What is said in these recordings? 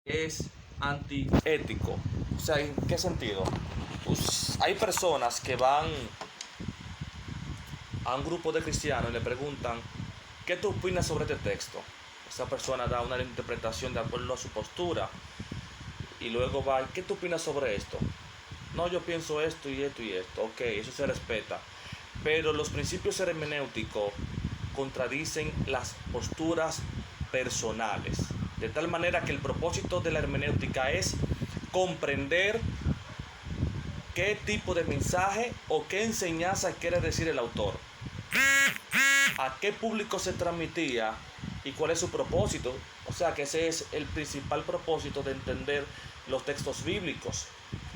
es antiético. O sea, ¿en qué sentido? Pues hay personas que van a un grupo de cristianos y le preguntan, ¿qué tú opinas sobre este texto? Esa persona da una interpretación de acuerdo a su postura y luego va, ¿qué tú opinas sobre esto? No, yo pienso esto y esto y esto. Ok, eso se respeta. Pero los principios hermenéuticos contradicen las posturas personales. De tal manera que el propósito de la hermenéutica es comprender qué tipo de mensaje o qué enseñanza quiere decir el autor, a qué público se transmitía y cuál es su propósito. O sea que ese es el principal propósito de entender los textos bíblicos.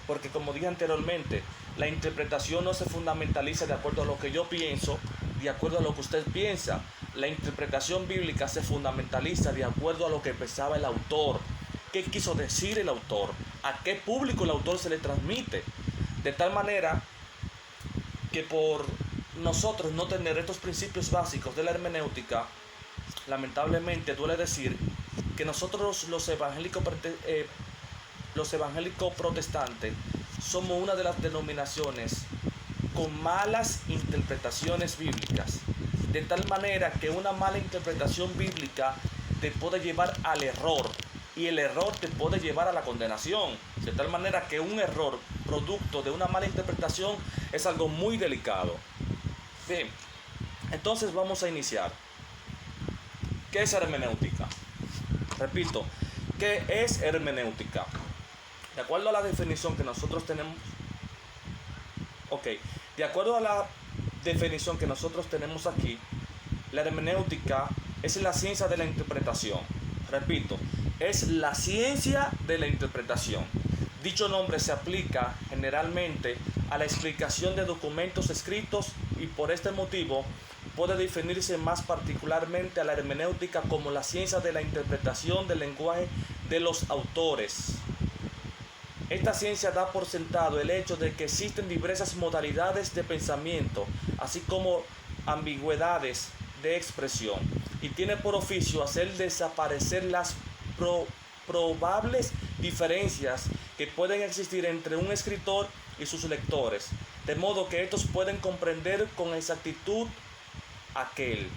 Porque como dije anteriormente, la interpretación no se fundamentaliza de acuerdo a lo que yo pienso, de acuerdo a lo que usted piensa. La interpretación bíblica se fundamentaliza de acuerdo a lo que pensaba el autor, qué quiso decir el autor, a qué público el autor se le transmite. De tal manera que por nosotros no tener estos principios básicos de la hermenéutica, lamentablemente duele decir que nosotros los evangélicos protestantes somos una de las denominaciones con malas interpretaciones bíblicas, de tal manera que una mala interpretación bíblica te puede llevar al error y el error te puede llevar a la condenación, de tal manera que un error producto de una mala interpretación es algo muy delicado. Bien, entonces vamos a iniciar. ¿Qué es hermenéutica? Repito, ¿qué es hermenéutica? De acuerdo a la definición que nosotros tenemos, de acuerdo a la definición que nosotros tenemos aquí, la hermenéutica es la ciencia de la interpretación. Repito, es la ciencia de la interpretación. Dicho nombre se aplica generalmente a la explicación de documentos escritos y por este motivo puede definirse más particularmente a la hermenéutica como la ciencia de la interpretación del lenguaje de los autores. Esta ciencia da por sentado el hecho de que existen diversas modalidades de pensamiento, así como ambigüedades de expresión, y tiene por oficio hacer desaparecer las probables diferencias que pueden existir entre un escritor y sus lectores, de modo que estos pueden comprender con exactitud aquel.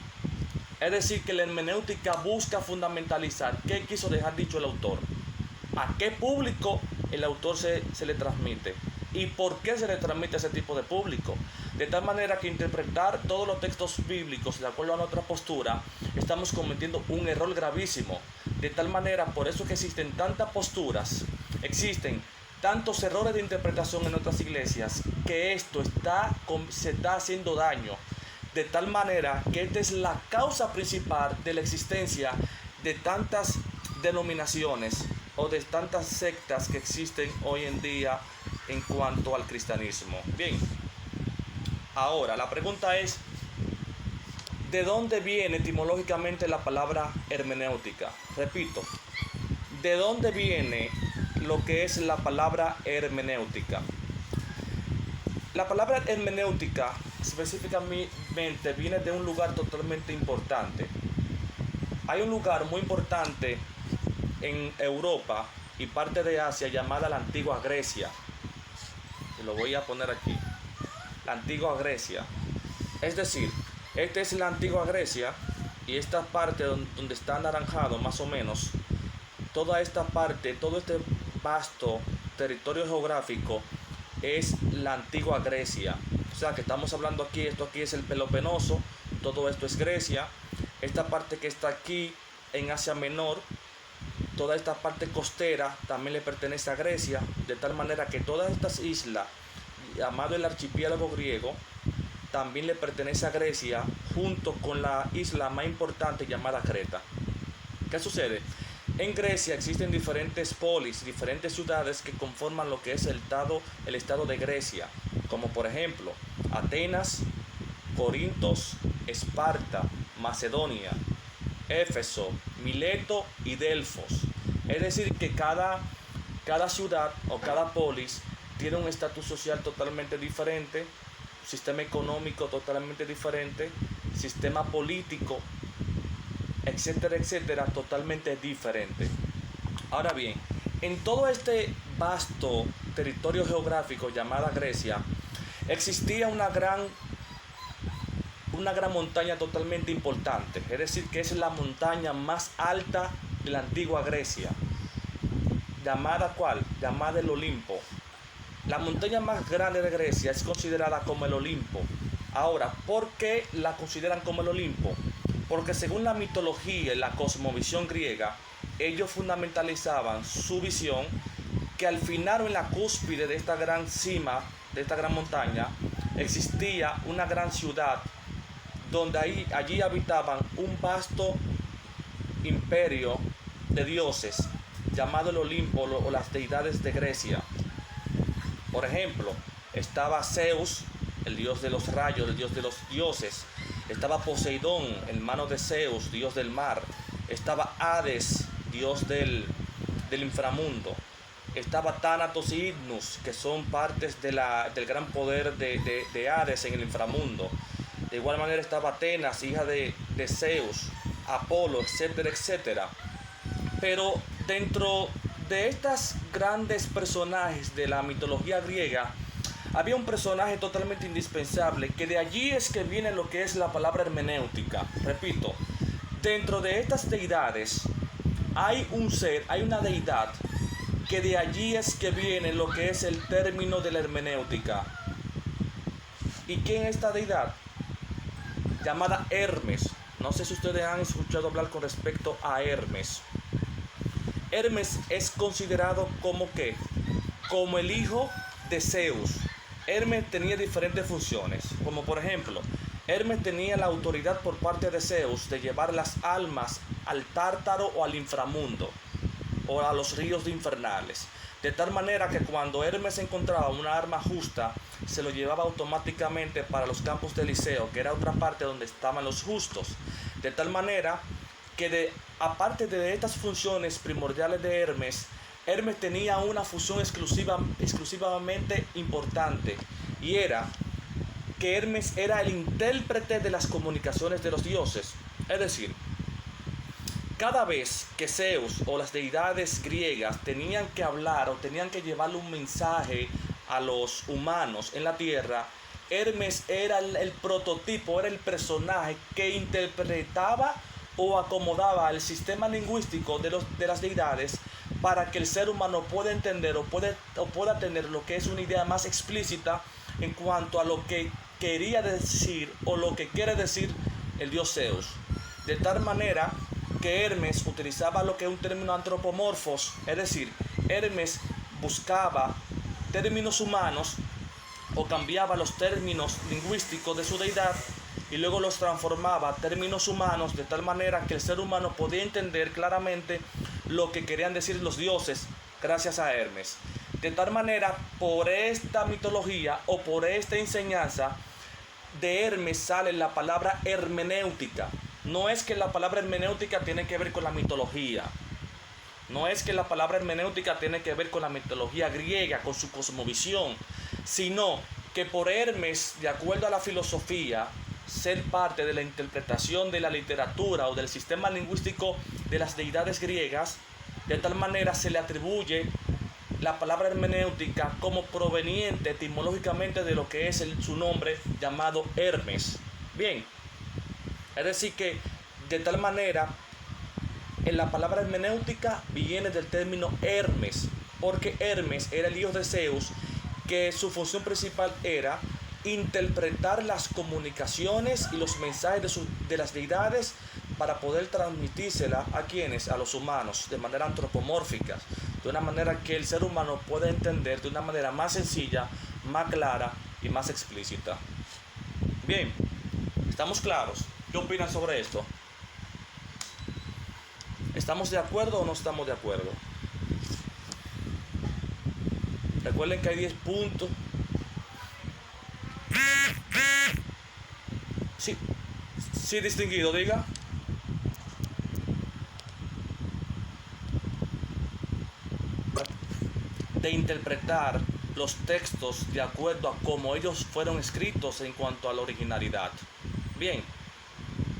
Es decir, que la hermenéutica busca fundamentalizar qué quiso dejar dicho el autor, a qué público el autor se le transmite y por qué se le transmite a ese tipo de público. De tal manera que interpretar todos los textos bíblicos de acuerdo a nuestra postura, estamos cometiendo un error gravísimo. De tal manera, por eso que existen tantas posturas, existen tantos errores de interpretación en nuestras iglesias, que esto se está haciendo daño. De tal manera que esta es la causa principal de la existencia de tantas denominaciones o de tantas sectas que existen hoy en día en cuanto al cristianismo. Bien, ahora la pregunta es, ¿de dónde viene etimológicamente la palabra hermenéutica? Repito, ¿de dónde viene lo que es la palabra hermenéutica? La palabra hermenéutica específicamente viene de un lugar totalmente importante. Hay un lugar muy importante en Europa y parte de Asia llamada la antigua Grecia. Y lo voy a poner aquí. La antigua Grecia. Es decir, esta es la antigua Grecia y esta parte donde está anaranjado más o menos, toda esta parte, todo este vasto territorio geográfico es la antigua Grecia. O sea que estamos hablando aquí, esto aquí es el Peloponeso, todo esto es Grecia. Esta parte que está aquí en Asia Menor, toda esta parte costera también le pertenece a Grecia, de tal manera que todas estas islas, llamado el archipiélago griego, también le pertenece a Grecia, junto con la isla más importante llamada Creta. ¿Qué sucede? En Grecia existen diferentes polis, diferentes ciudades que conforman lo que es el estado de Grecia, como por ejemplo Atenas, Corintos, Esparta, Macedonia, Éfeso, Mileto y Delfos. Es decir, que cada ciudad o cada polis tiene un estatus social totalmente diferente, sistema económico totalmente diferente, sistema político, etcétera, etcétera, totalmente diferente. Ahora bien, en todo este vasto territorio geográfico llamada Grecia, existía una gran montaña totalmente importante, es decir, que es la montaña más alta de la antigua Grecia, llamada ¿cuál? Llamada el Olimpo. La montaña más grande de Grecia es considerada como el Olimpo. Ahora, ¿por qué la consideran como el Olimpo? Porque según la mitología y la cosmovisión griega, ellos fundamentalizaban su visión que al final o en la cúspide de esta gran cima, de esta gran montaña, existía una gran ciudad donde allí habitaban un vasto imperio de dioses llamado el Olimpo o las deidades de Grecia. Por ejemplo, estaba Zeus, el dios de los rayos, el dios de los dioses. Estaba Poseidón, hermano de Zeus, dios del mar. Estaba Hades, dios del inframundo. Estaba Thanatos y Idnus, que son partes del gran poder de Hades en el inframundo. De igual manera estaba Atenas, hija de Zeus, Apolo, etcétera, etcétera. Pero dentro de estos grandes personajes de la mitología griega, había un personaje totalmente indispensable, que de allí es que viene lo que es la palabra hermenéutica. Repito, dentro de estas deidades hay un ser, hay una deidad, que de allí es que viene lo que es el término de la hermenéutica. ¿Y quién es esta deidad? Llamada Hermes. No sé si ustedes han escuchado hablar con respecto a Hermes. Hermes es considerado como ¿qué? Como el hijo de Zeus. Hermes tenía diferentes funciones, como por ejemplo, Hermes tenía la autoridad por parte de Zeus de llevar las almas al Tártaro o al inframundo, o a los ríos infernales. De tal manera que cuando Hermes encontraba una arma justa, se lo llevaba automáticamente para los campos de Eliseo, que era otra parte donde estaban los justos. De tal manera que aparte de estas funciones primordiales de Hermes, Hermes tenía una función exclusivamente importante, y era que Hermes era el intérprete de las comunicaciones de los dioses. Es decir, cada vez que Zeus o las deidades griegas tenían que hablar o tenían que llevarle un mensaje a los humanos en la tierra, Hermes era el prototipo, era el personaje que interpretaba o acomodaba el sistema lingüístico de las deidades para que el ser humano pueda entender o pueda tener lo que es una idea más explícita en cuanto a lo que quería decir o lo que quiere decir el dios Zeus. De tal manera que Hermes utilizaba lo que es un término antropomorfos, es decir, Hermes buscaba términos humanos o cambiaba los términos lingüísticos de su deidad y luego los transformaba a términos humanos, de tal manera que el ser humano podía entender claramente lo que querían decir los dioses gracias a Hermes. De tal manera, por esta mitología o por esta enseñanza de Hermes sale la palabra hermenéutica. No es que la palabra hermenéutica tiene que ver con la mitología. No es que la palabra hermenéutica tiene que ver con la mitología griega, con su cosmovisión, sino que por Hermes, de acuerdo a la filosofía, ser parte de la interpretación de la literatura o del sistema lingüístico de las deidades griegas, de tal manera se le atribuye la palabra hermenéutica como proveniente etimológicamente de lo que es su nombre llamado Hermes. Bien, es decir que de tal manera en la palabra hermenéutica viene del término Hermes, porque Hermes era el hijo de Zeus, que su función principal era interpretar las comunicaciones y los mensajes de las deidades para poder transmitírsela a quienes, a los humanos, de manera antropomórfica, de una manera que el ser humano pueda entender de una manera más sencilla, más clara y más explícita. Bien, ¿estamos claros? ¿Qué opinan sobre esto? ¿Estamos de acuerdo o no estamos de acuerdo? Recuerden que hay 10 puntos. Sí, sí, distinguido, diga. De interpretar los textos de acuerdo a cómo ellos fueron escritos en cuanto a la originalidad. Bien,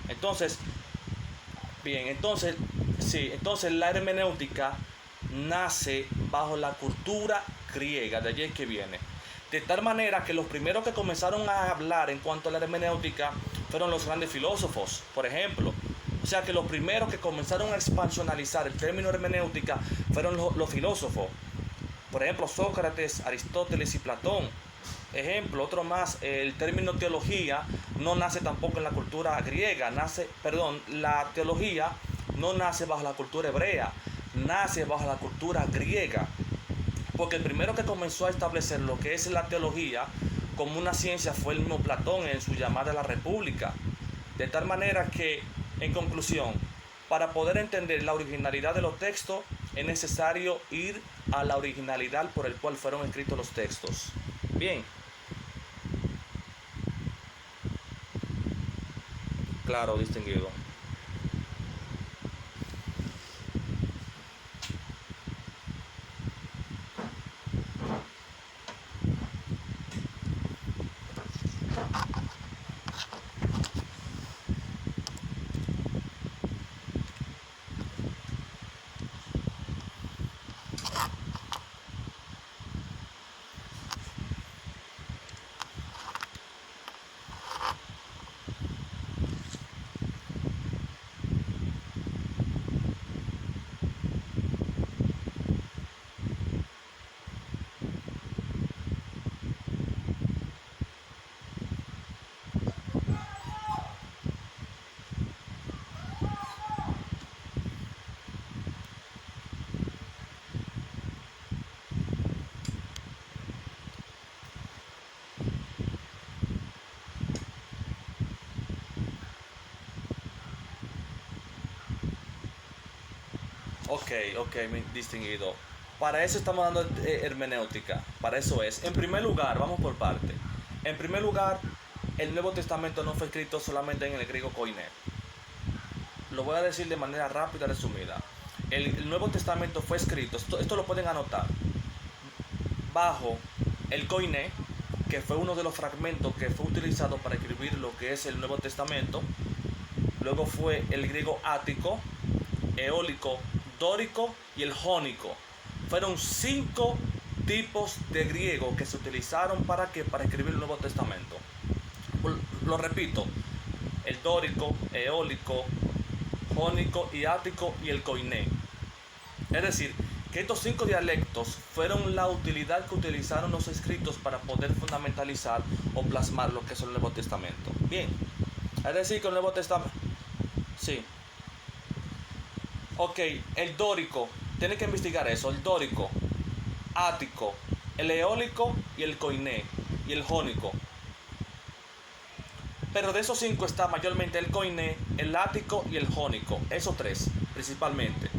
entonces, sí, entonces la hermenéutica nace bajo la cultura griega, de allí es que viene. De tal manera que los primeros que comenzaron a hablar en cuanto a la hermenéutica fueron los grandes filósofos, por ejemplo. O sea que los primeros que comenzaron a expansionalizar el término hermenéutica fueron los filósofos. Por ejemplo, Sócrates, Aristóteles y Platón. Ejemplo, otro más, el término teología no nace tampoco en la cultura griega, la teología no nace bajo la cultura hebrea, nace bajo la cultura griega, porque el primero que comenzó a establecer lo que es la teología como una ciencia fue el mismo Platón en su llamada a la República. De tal manera que, en conclusión, para poder entender la originalidad de los textos es necesario ir a la originalidad por el cual fueron escritos los textos. Bien. Claro, distinguido. Ok, mi distinguido. Para eso estamos dando hermenéutica. Para eso es. En primer lugar, vamos por parte. En primer lugar, el Nuevo Testamento no fue escrito solamente en el griego koiné. Lo voy a decir de manera rápida, resumida. El Nuevo Testamento fue escrito, esto lo pueden anotar, bajo el koiné, que fue uno de los fragmentos que fue utilizado para escribir lo que es el Nuevo Testamento. Luego fue el griego ático, eólico, dórico y el jónico. Fueron 5 tipos de griego que se utilizaron para escribir el Nuevo Testamento. Lo repito, el dórico, eólico, jónico y ático y el koiné. Es decir, que estos 5 dialectos fueron la utilidad que utilizaron los escritos para poder fundamentalizar o plasmar lo que es el Nuevo Testamento. Bien, es decir, que el Nuevo Testamento... Sí. Ok, el dórico, tiene que investigar eso, el dórico, ático, el eólico y el koiné y el jónico. Pero de esos 5 está mayormente el koiné, el ático y el jónico, esos 3 principalmente.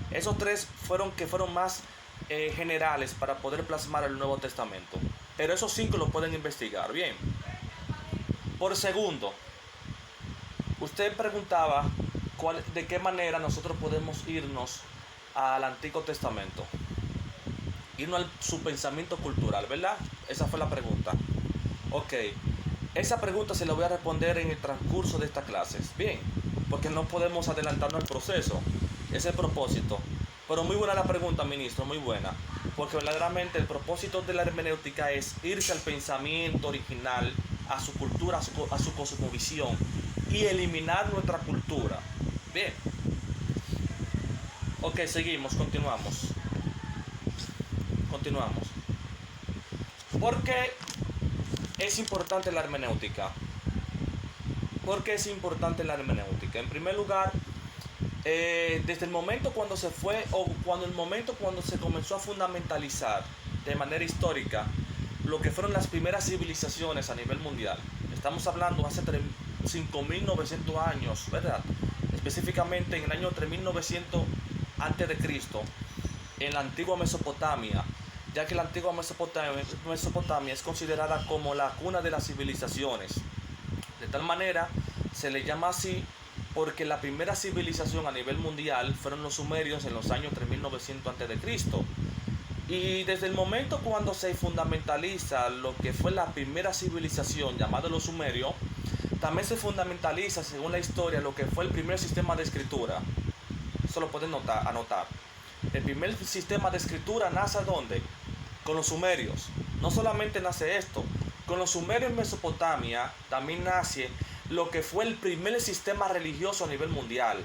Esos 3 fueron más generales para poder plasmar el Nuevo Testamento. Pero esos 5 lo pueden investigar, bien. Por segundo, usted preguntaba de qué manera nosotros podemos irnos al Antiguo Testamento, irnos a su pensamiento cultural, ¿verdad? Esa fue la pregunta. Ok, esa pregunta se la voy a responder en el transcurso de esta clase. Bien, porque no podemos adelantarnos al proceso, ese es el propósito. Pero muy buena la pregunta, ministro, muy buena, porque verdaderamente el propósito de la hermenéutica es irse al pensamiento original, a su cultura, a su cosmovisión, y eliminar nuestra cultura. Bien. Ok, seguimos, continuamos. ¿Por qué es importante la hermenéutica? ¿Por qué es importante la hermenéutica? En primer lugar, desde el momento cuando se comenzó a fundamentalizar de manera histórica lo que fueron las primeras civilizaciones a nivel mundial. Estamos hablando hace 5.900 años, ¿verdad? Específicamente en el año 3900 a.C., en la antigua Mesopotamia, ya que la antigua Mesopotamia es considerada como la cuna de las civilizaciones. De tal manera se le llama así porque la primera civilización a nivel mundial fueron los sumerios en los años 3900 a.C. Y desde el momento cuando se fundamentaliza lo que fue la primera civilización llamada los sumerios, también se fundamentaliza, según la historia, lo que fue el primer sistema de escritura. Eso lo pueden anotar. El primer sistema de escritura nace ¿dónde? Con los sumerios. No solamente nace esto, con los sumerios en Mesopotamia también nace lo que fue el primer sistema religioso a nivel mundial.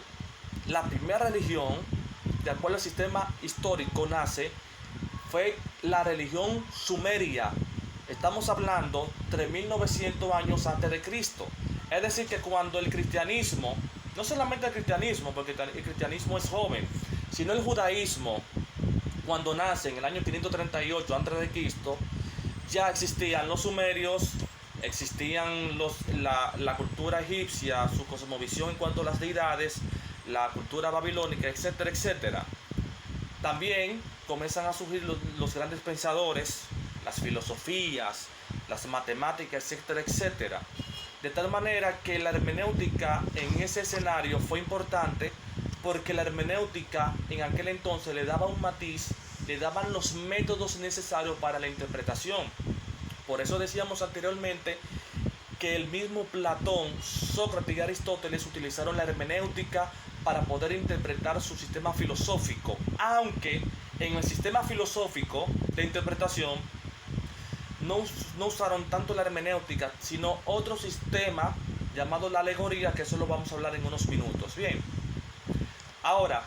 La primera religión, de acuerdo al sistema histórico, nace fue la religión sumeria. Estamos hablando 3900 años antes de Cristo. Es decir, que cuando el cristianismo, no solamente el cristianismo, porque el cristianismo es joven, sino el judaísmo, cuando nace en el año 538 antes de Cristo, ya existían los sumerios, existían la cultura egipcia, su cosmovisión en cuanto a las deidades, la cultura babilónica, etcétera, etcétera. También comienzan a surgir los grandes pensadores, las filosofías, las matemáticas, etcétera, etcétera. De tal manera que la hermenéutica en ese escenario fue importante porque la hermenéutica en aquel entonces le daba un matiz, le daban los métodos necesarios para la interpretación. Por eso decíamos anteriormente que el mismo Platón, Sócrates y Aristóteles utilizaron la hermenéutica para poder interpretar su sistema filosófico, aunque en el sistema filosófico de interpretación no usaron tanto la hermenéutica, sino otro sistema llamado la alegoría, que eso lo vamos a hablar en unos minutos. Bien, ahora,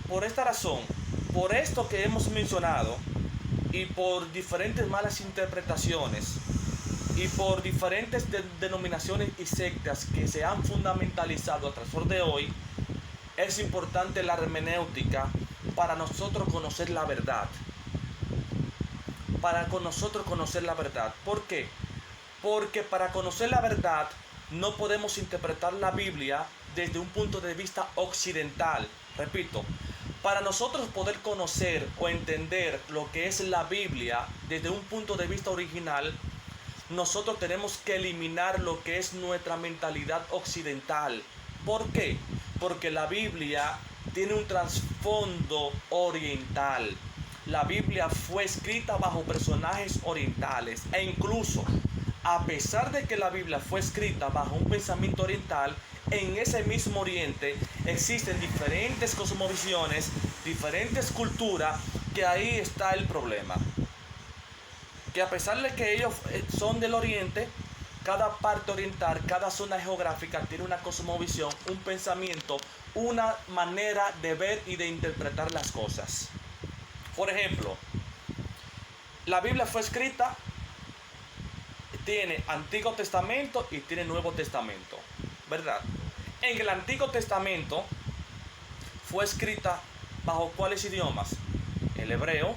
por esta razón, por esto que hemos mencionado, y por diferentes malas interpretaciones, y por diferentes denominaciones y sectas que se han fundamentalizado hasta el sol de hoy, es importante la hermenéutica para nosotros conocer la verdad. Para con nosotros conocer la verdad. ¿Por qué? Porque para conocer la verdad no podemos interpretar la Biblia desde un punto de vista occidental. Repito, para nosotros poder conocer o entender lo que es la Biblia desde un punto de vista original, nosotros tenemos que eliminar lo que es nuestra mentalidad occidental. ¿Por qué? Porque la Biblia tiene un trasfondo oriental. La Biblia fue escrita bajo personajes orientales e incluso, a pesar de que la Biblia fue escrita bajo un pensamiento oriental, en ese mismo oriente existen diferentes cosmovisiones, diferentes culturas, que ahí está el problema. Que a pesar de que ellos son del oriente, cada parte oriental, cada zona geográfica tiene una cosmovisión, un pensamiento, una manera de ver y de interpretar las cosas. Por ejemplo, la Biblia fue escrita, tiene Antiguo Testamento y tiene Nuevo Testamento, ¿verdad? En el Antiguo Testamento fue escrita bajo ¿cuáles idiomas? El hebreo,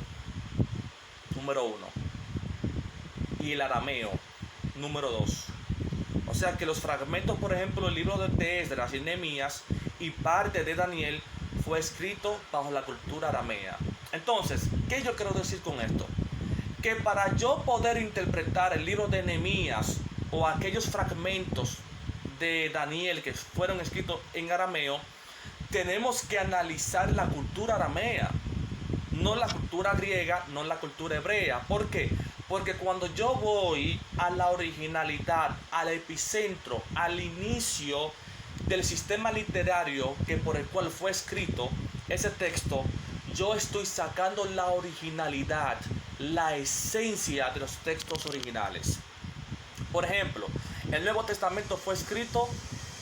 número 1, y el arameo, número 2. O sea que los fragmentos, por ejemplo, el libro de Esdras y Nehemías y parte de Daniel fue escrito bajo la cultura aramea. Entonces, ¿qué yo quiero decir con esto? Que para yo poder interpretar el libro de Nehemías o aquellos fragmentos de Daniel que fueron escritos en arameo, tenemos que analizar la cultura aramea, no la cultura griega, no la cultura hebrea. ¿Por qué? Porque cuando yo voy a la originalidad, al epicentro, al inicio del sistema literario que por el cual fue escrito ese texto, yo estoy sacando la originalidad, la esencia de los textos originales. Por ejemplo, el Nuevo Testamento fue escrito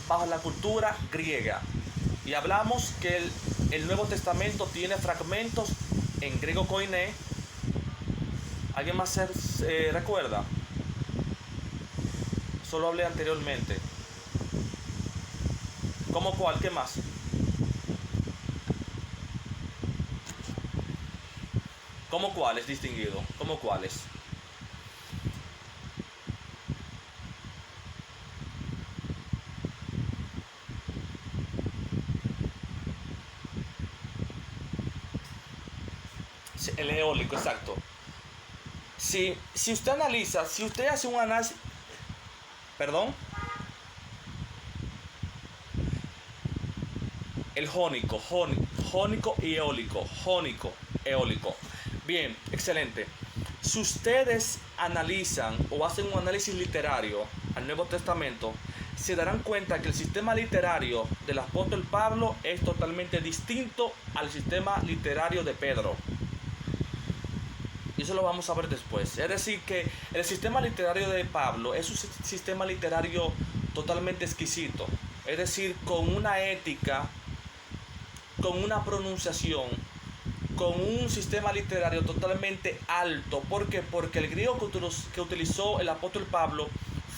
bajo la cultura griega. Y hablamos que el Nuevo Testamento tiene fragmentos en griego koiné. ¿Alguien más se recuerda? Solo hablé anteriormente. ¿Cómo cuál? ¿Qué más? ¿Cómo cuáles, distinguido? ¿Cómo cuáles? El eólico, exacto. Si usted analiza, si usted hace un análisis, perdón, el jónico y eólico, jónico, eólico. Bien, excelente. Si ustedes analizan o hacen un análisis literario al Nuevo Testamento, se darán cuenta que el sistema literario del apóstol Pablo es totalmente distinto al sistema literario de Pedro. Y eso lo vamos a ver después. Es decir, que el sistema literario de Pablo es un sistema literario totalmente exquisito. Es decir, con una ética, con una pronunciación, con un sistema literario totalmente alto. ¿Por qué? Porque el griego que utilizó el apóstol Pablo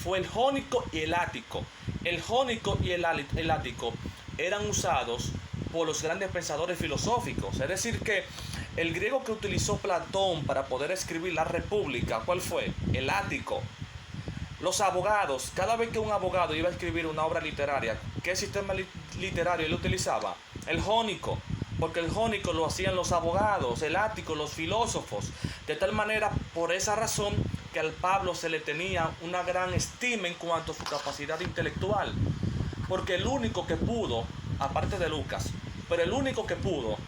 fue el jónico y el ático. El jónico y el ático eran usados por los grandes pensadores filosóficos. Es decir, que el griego que utilizó Platón para poder escribir la República, ¿cuál fue? El ático. Los abogados, cada vez que un abogado iba a escribir una obra literaria, ¿qué sistema literario él utilizaba? El jónico, porque el jónico lo hacían los abogados, el ático, los filósofos. De tal manera, por esa razón, que al Pablo se le tenía una gran estima en cuanto a su capacidad intelectual. Porque el único que pudo, aparte de Lucas, pero el único que pudo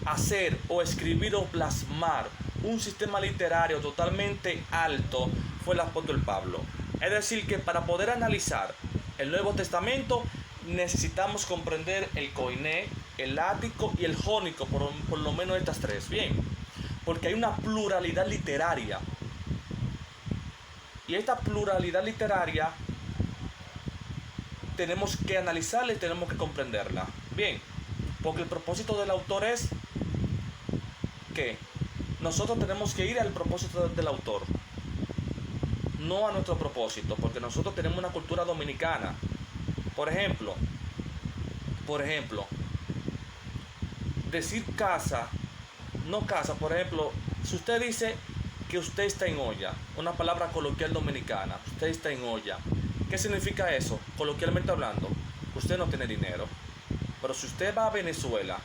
hacer o escribir o plasmar un sistema literario totalmente alto fue el apóstol Pablo. Es decir, que para poder analizar el Nuevo Testamento necesitamos comprender el koiné, el ático y el jónico, por lo menos estas tres. Bien, porque hay una pluralidad literaria. Y esta pluralidad literaria tenemos que analizarla y tenemos que comprenderla. Bien, porque el propósito del autor es que nosotros tenemos que ir al propósito del autor, no a nuestro propósito, porque nosotros tenemos una cultura dominicana. Por ejemplo, decir casa, no casa, por ejemplo, si usted dice que usted está en olla, una palabra coloquial dominicana, usted está en olla, ¿qué significa eso? Coloquialmente hablando, usted no tiene dinero. Pero si usted va a Venezuela,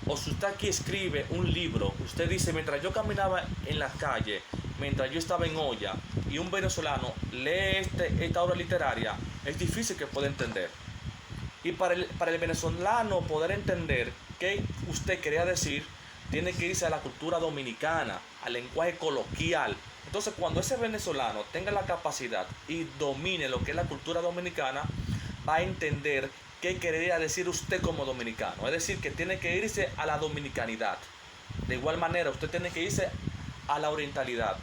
o si usted aquí escribe un libro, usted dice, mientras yo caminaba en la calle, mientras yo estaba en olla, y un venezolano lee esta obra literaria, es difícil que pueda entender. Y para el venezolano poder entender qué usted quería decir, tiene que irse a la cultura dominicana, al lenguaje coloquial. Entonces, cuando ese venezolano tenga la capacidad y domine lo que es la cultura dominicana, va a entender qué quería decir usted como dominicano. Es decir, que tiene que irse a la dominicanidad. De igual manera, usted tiene que irse a la orientalidad,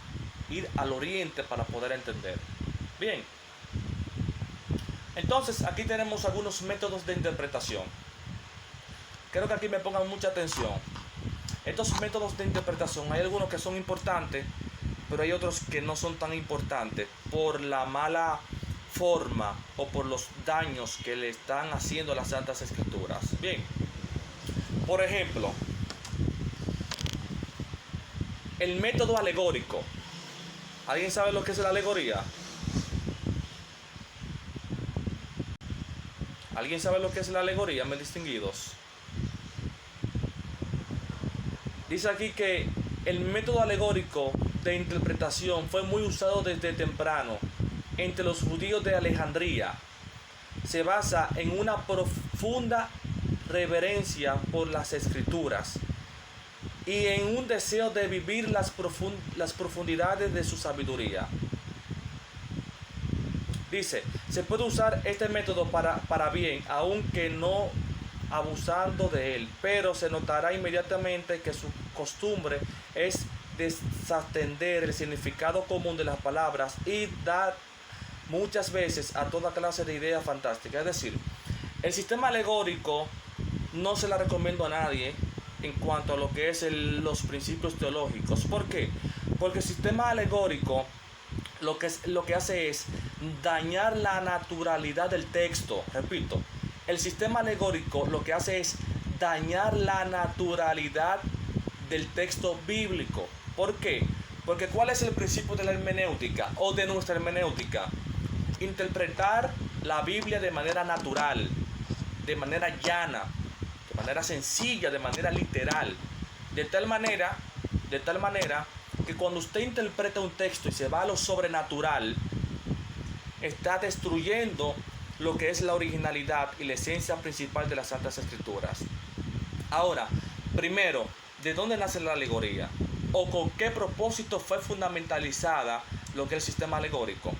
ir al oriente para poder entender. Bien, entonces aquí tenemos algunos métodos de interpretación. Quiero que aquí me pongan mucha atención. Estos métodos de interpretación, hay algunos que son importantes, pero hay otros que no son tan importantes por la mala forma o por los daños que le están haciendo a las Santas Escrituras. Bien, por ejemplo, el método alegórico. ¿Alguien sabe lo que es la alegoría? ¿Alguien sabe lo que es la alegoría, mis distinguidos? Dice aquí que el método alegórico de interpretación fue muy usado desde temprano entre los judíos de Alejandría. Se basa en una profunda reverencia por las Escrituras y en un deseo de vivir las profundidades de su sabiduría. Dice, se puede usar este método para bien, aunque no abusando de él, pero se notará inmediatamente que su costumbre es desatender el significado común de las palabras y dar muchas veces a toda clase de ideas fantásticas. Es decir, el sistema alegórico no se la recomiendo a nadie en cuanto a lo que es los principios teológicos. ¿Por qué? Porque el sistema alegórico lo que hace es dañar la naturalidad del texto. Repito, el sistema alegórico lo que hace es dañar la naturalidad del texto bíblico. ¿Por qué? Porque ¿cuál es el principio de la hermenéutica o de nuestra hermenéutica? Interpretar la Biblia de manera natural, de manera llana, de manera sencilla, de manera literal. De tal manera que cuando usted interpreta un texto y se va a lo sobrenatural, está destruyendo lo que es la originalidad y la esencia principal de las Santas Escrituras. Ahora, primero, ¿de dónde nace la alegoría? ¿O con qué propósito fue fundamentalizada lo que es el sistema alegórico?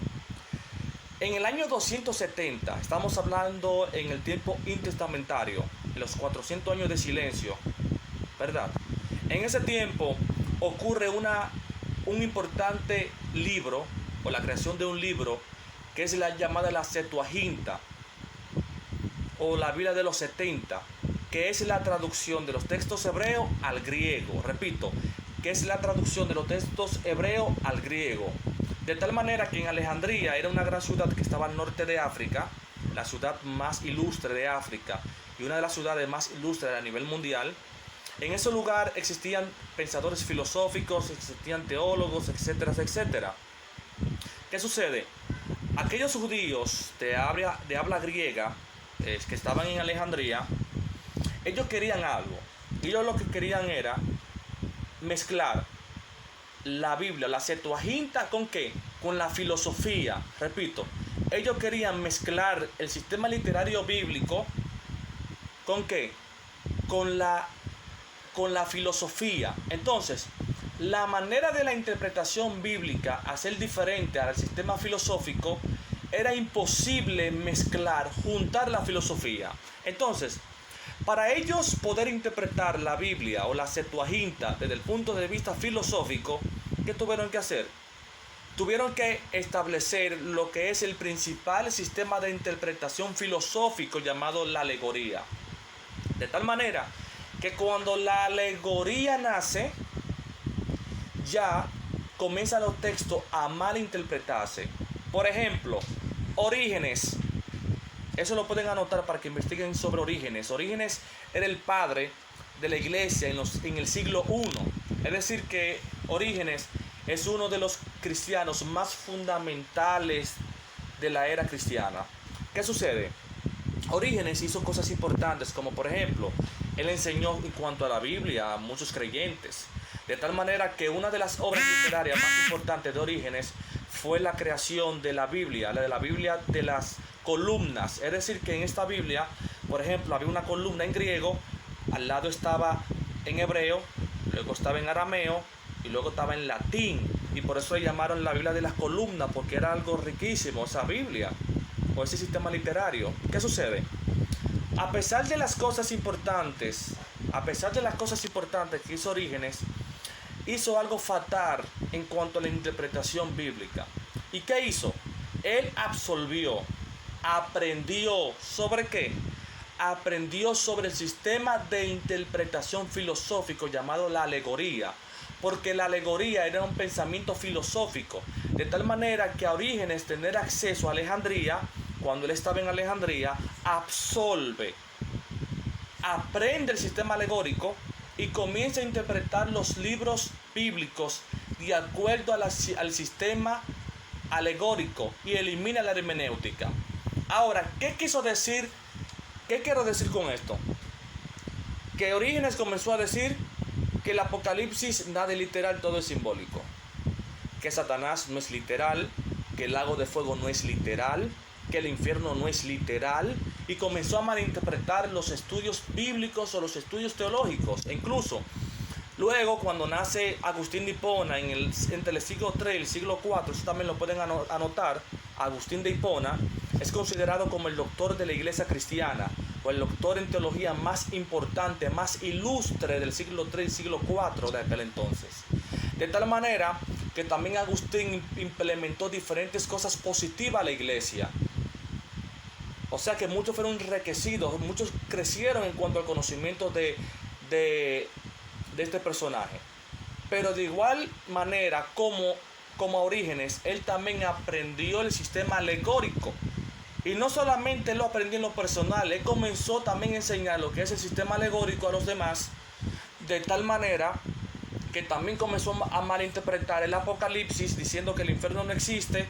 En el año 270, estamos hablando en el tiempo intestamentario, en los 400 años de silencio, ¿verdad? En ese tiempo ocurre un importante libro, o la creación de un libro, que es la llamada la Septuaginta, o la Biblia de los 70, que es la traducción de los textos hebreos al griego. Repito, que es la traducción de los textos hebreos al griego. De tal manera que en Alejandría era una gran ciudad que estaba al norte de África, la ciudad más ilustre de África y una de las ciudades más ilustres a nivel mundial. En ese lugar existían pensadores filosóficos, existían teólogos, etcétera, etcétera. ¿Qué sucede? Aquellos judíos de habla griega que estaban en Alejandría, ellos querían algo. Ellos lo que querían era mezclar la Biblia, la Septuaginta, ¿con qué? Con la filosofía. Repito, ellos querían mezclar el sistema literario bíblico, ¿con qué? Con la filosofía. Entonces, la manera de la interpretación bíblica a ser diferente al sistema filosófico, era imposible mezclar, juntar la filosofía. Entonces, para ellos poder interpretar la Biblia o la Septuaginta desde el punto de vista filosófico, ¿qué tuvieron que hacer? Tuvieron que establecer lo que es el principal sistema de interpretación filosófico llamado la alegoría. De tal manera que cuando la alegoría nace, ya comienzan los textos a malinterpretarse. Por ejemplo, Orígenes. Eso lo pueden anotar para que investiguen sobre Orígenes. Orígenes era el padre de la iglesia en el siglo I. Es decir, que Orígenes es uno de los cristianos más fundamentales de la era cristiana. ¿Qué sucede? Orígenes hizo cosas importantes, como por ejemplo, él enseñó en cuanto a la Biblia a muchos creyentes. De tal manera que una de las obras literarias más importantes de Orígenes fue la creación de la Biblia de las columnas. Es decir, que en esta Biblia, por ejemplo, había una columna en griego, al lado estaba en hebreo, luego estaba en arameo y luego estaba en latín. Y por eso le llamaron la Biblia de las columnas, porque era algo riquísimo esa Biblia, o ese sistema literario. ¿Qué sucede? A pesar de las cosas importantes que hizo Orígenes, hizo algo fatal en cuanto a la interpretación bíblica. ¿Y qué hizo? Él aprendió ¿sobre qué? Aprendió sobre el sistema de interpretación filosófico llamado la alegoría, porque la alegoría era un pensamiento filosófico, de tal manera que a Orígenes tener acceso a Alejandría, cuando él estaba en Alejandría, aprende el sistema alegórico y comienza a interpretar los libros bíblicos de acuerdo al sistema alegórico y elimina la hermenéutica. Ahora, ¿qué quiero decir con esto? Que Orígenes comenzó a decir que el Apocalipsis nada es literal, todo es simbólico. Que Satanás no es literal, que el lago de fuego no es literal, que el infierno no es literal, y comenzó a malinterpretar los estudios bíblicos o los estudios teológicos. E incluso luego, cuando nace Agustín de Hipona entre el siglo III y el siglo IV, eso también lo pueden anotar, Agustín de Hipona es considerado como el doctor de la iglesia cristiana, o el doctor en teología más importante, más ilustre del siglo III y siglo IV de aquel entonces. De tal manera que también Agustín implementó diferentes cosas positivas a la iglesia. O sea que muchos fueron enriquecidos, muchos crecieron en cuanto al conocimiento de este personaje. Pero de igual manera como a Orígenes, él también aprendió el sistema alegórico. Y no solamente él lo aprendió en lo personal, él comenzó también a enseñar lo que es el sistema alegórico a los demás, de tal manera que también comenzó a malinterpretar el Apocalipsis, diciendo que el infierno no existe.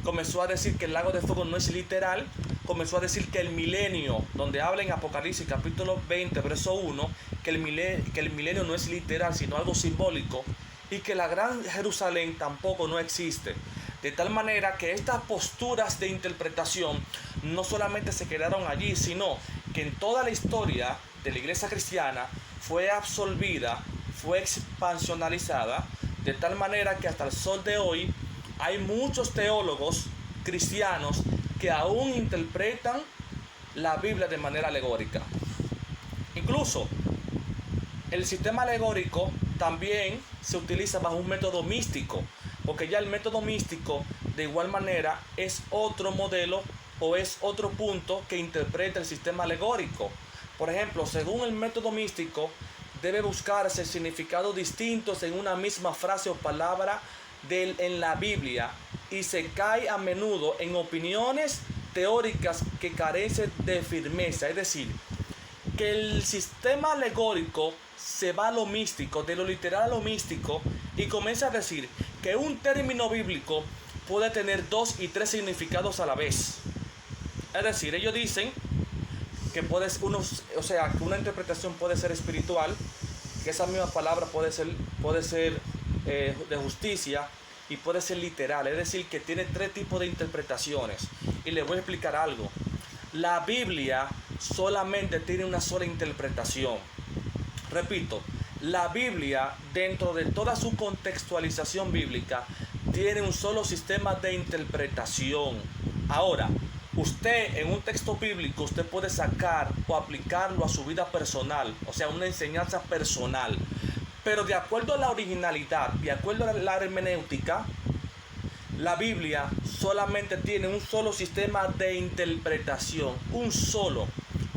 Comenzó a decir que el lago de fuego no es literal. Comenzó a decir que el milenio, donde habla en Apocalipsis capítulo 20, verso 1, que el milenio no es literal, sino algo simbólico, y que la gran Jerusalén tampoco no existe. De tal manera que estas posturas de interpretación no solamente se quedaron allí, sino que en toda la historia de la iglesia cristiana fue absorbida, fue expansionalizada, de tal manera que hasta el sol de hoy hay muchos teólogos cristianos que aún interpretan la Biblia de manera alegórica. Incluso el sistema alegórico también se utiliza bajo un método místico, porque ya el método místico de igual manera es otro modelo o es otro punto que interpreta el sistema alegórico. Por ejemplo, según el método místico, debe buscarse significados distintos en una misma frase o palabra en la Biblia, y se cae a menudo en opiniones teóricas que carecen de firmeza. Es decir, que el sistema alegórico se va a lo místico, de lo literal a lo místico, y comienza a decir que un término bíblico puede tener 2 y 3 significados a la vez. Es decir, ellos dicen que que una interpretación puede ser espiritual, que esa misma palabra puede ser de justicia, y puede ser literal. Es decir, que tiene 3 tipos de interpretaciones. Y les voy a explicar algo. La Biblia solamente tiene una sola interpretación. Repito, la Biblia, dentro de toda su contextualización bíblica, tiene un solo sistema de interpretación. Ahora, usted en un texto bíblico, usted puede sacar o aplicarlo a su vida personal, o sea, una enseñanza personal. Pero de acuerdo a la originalidad, de acuerdo a la hermenéutica, la Biblia solamente tiene un solo sistema de interpretación, un solo.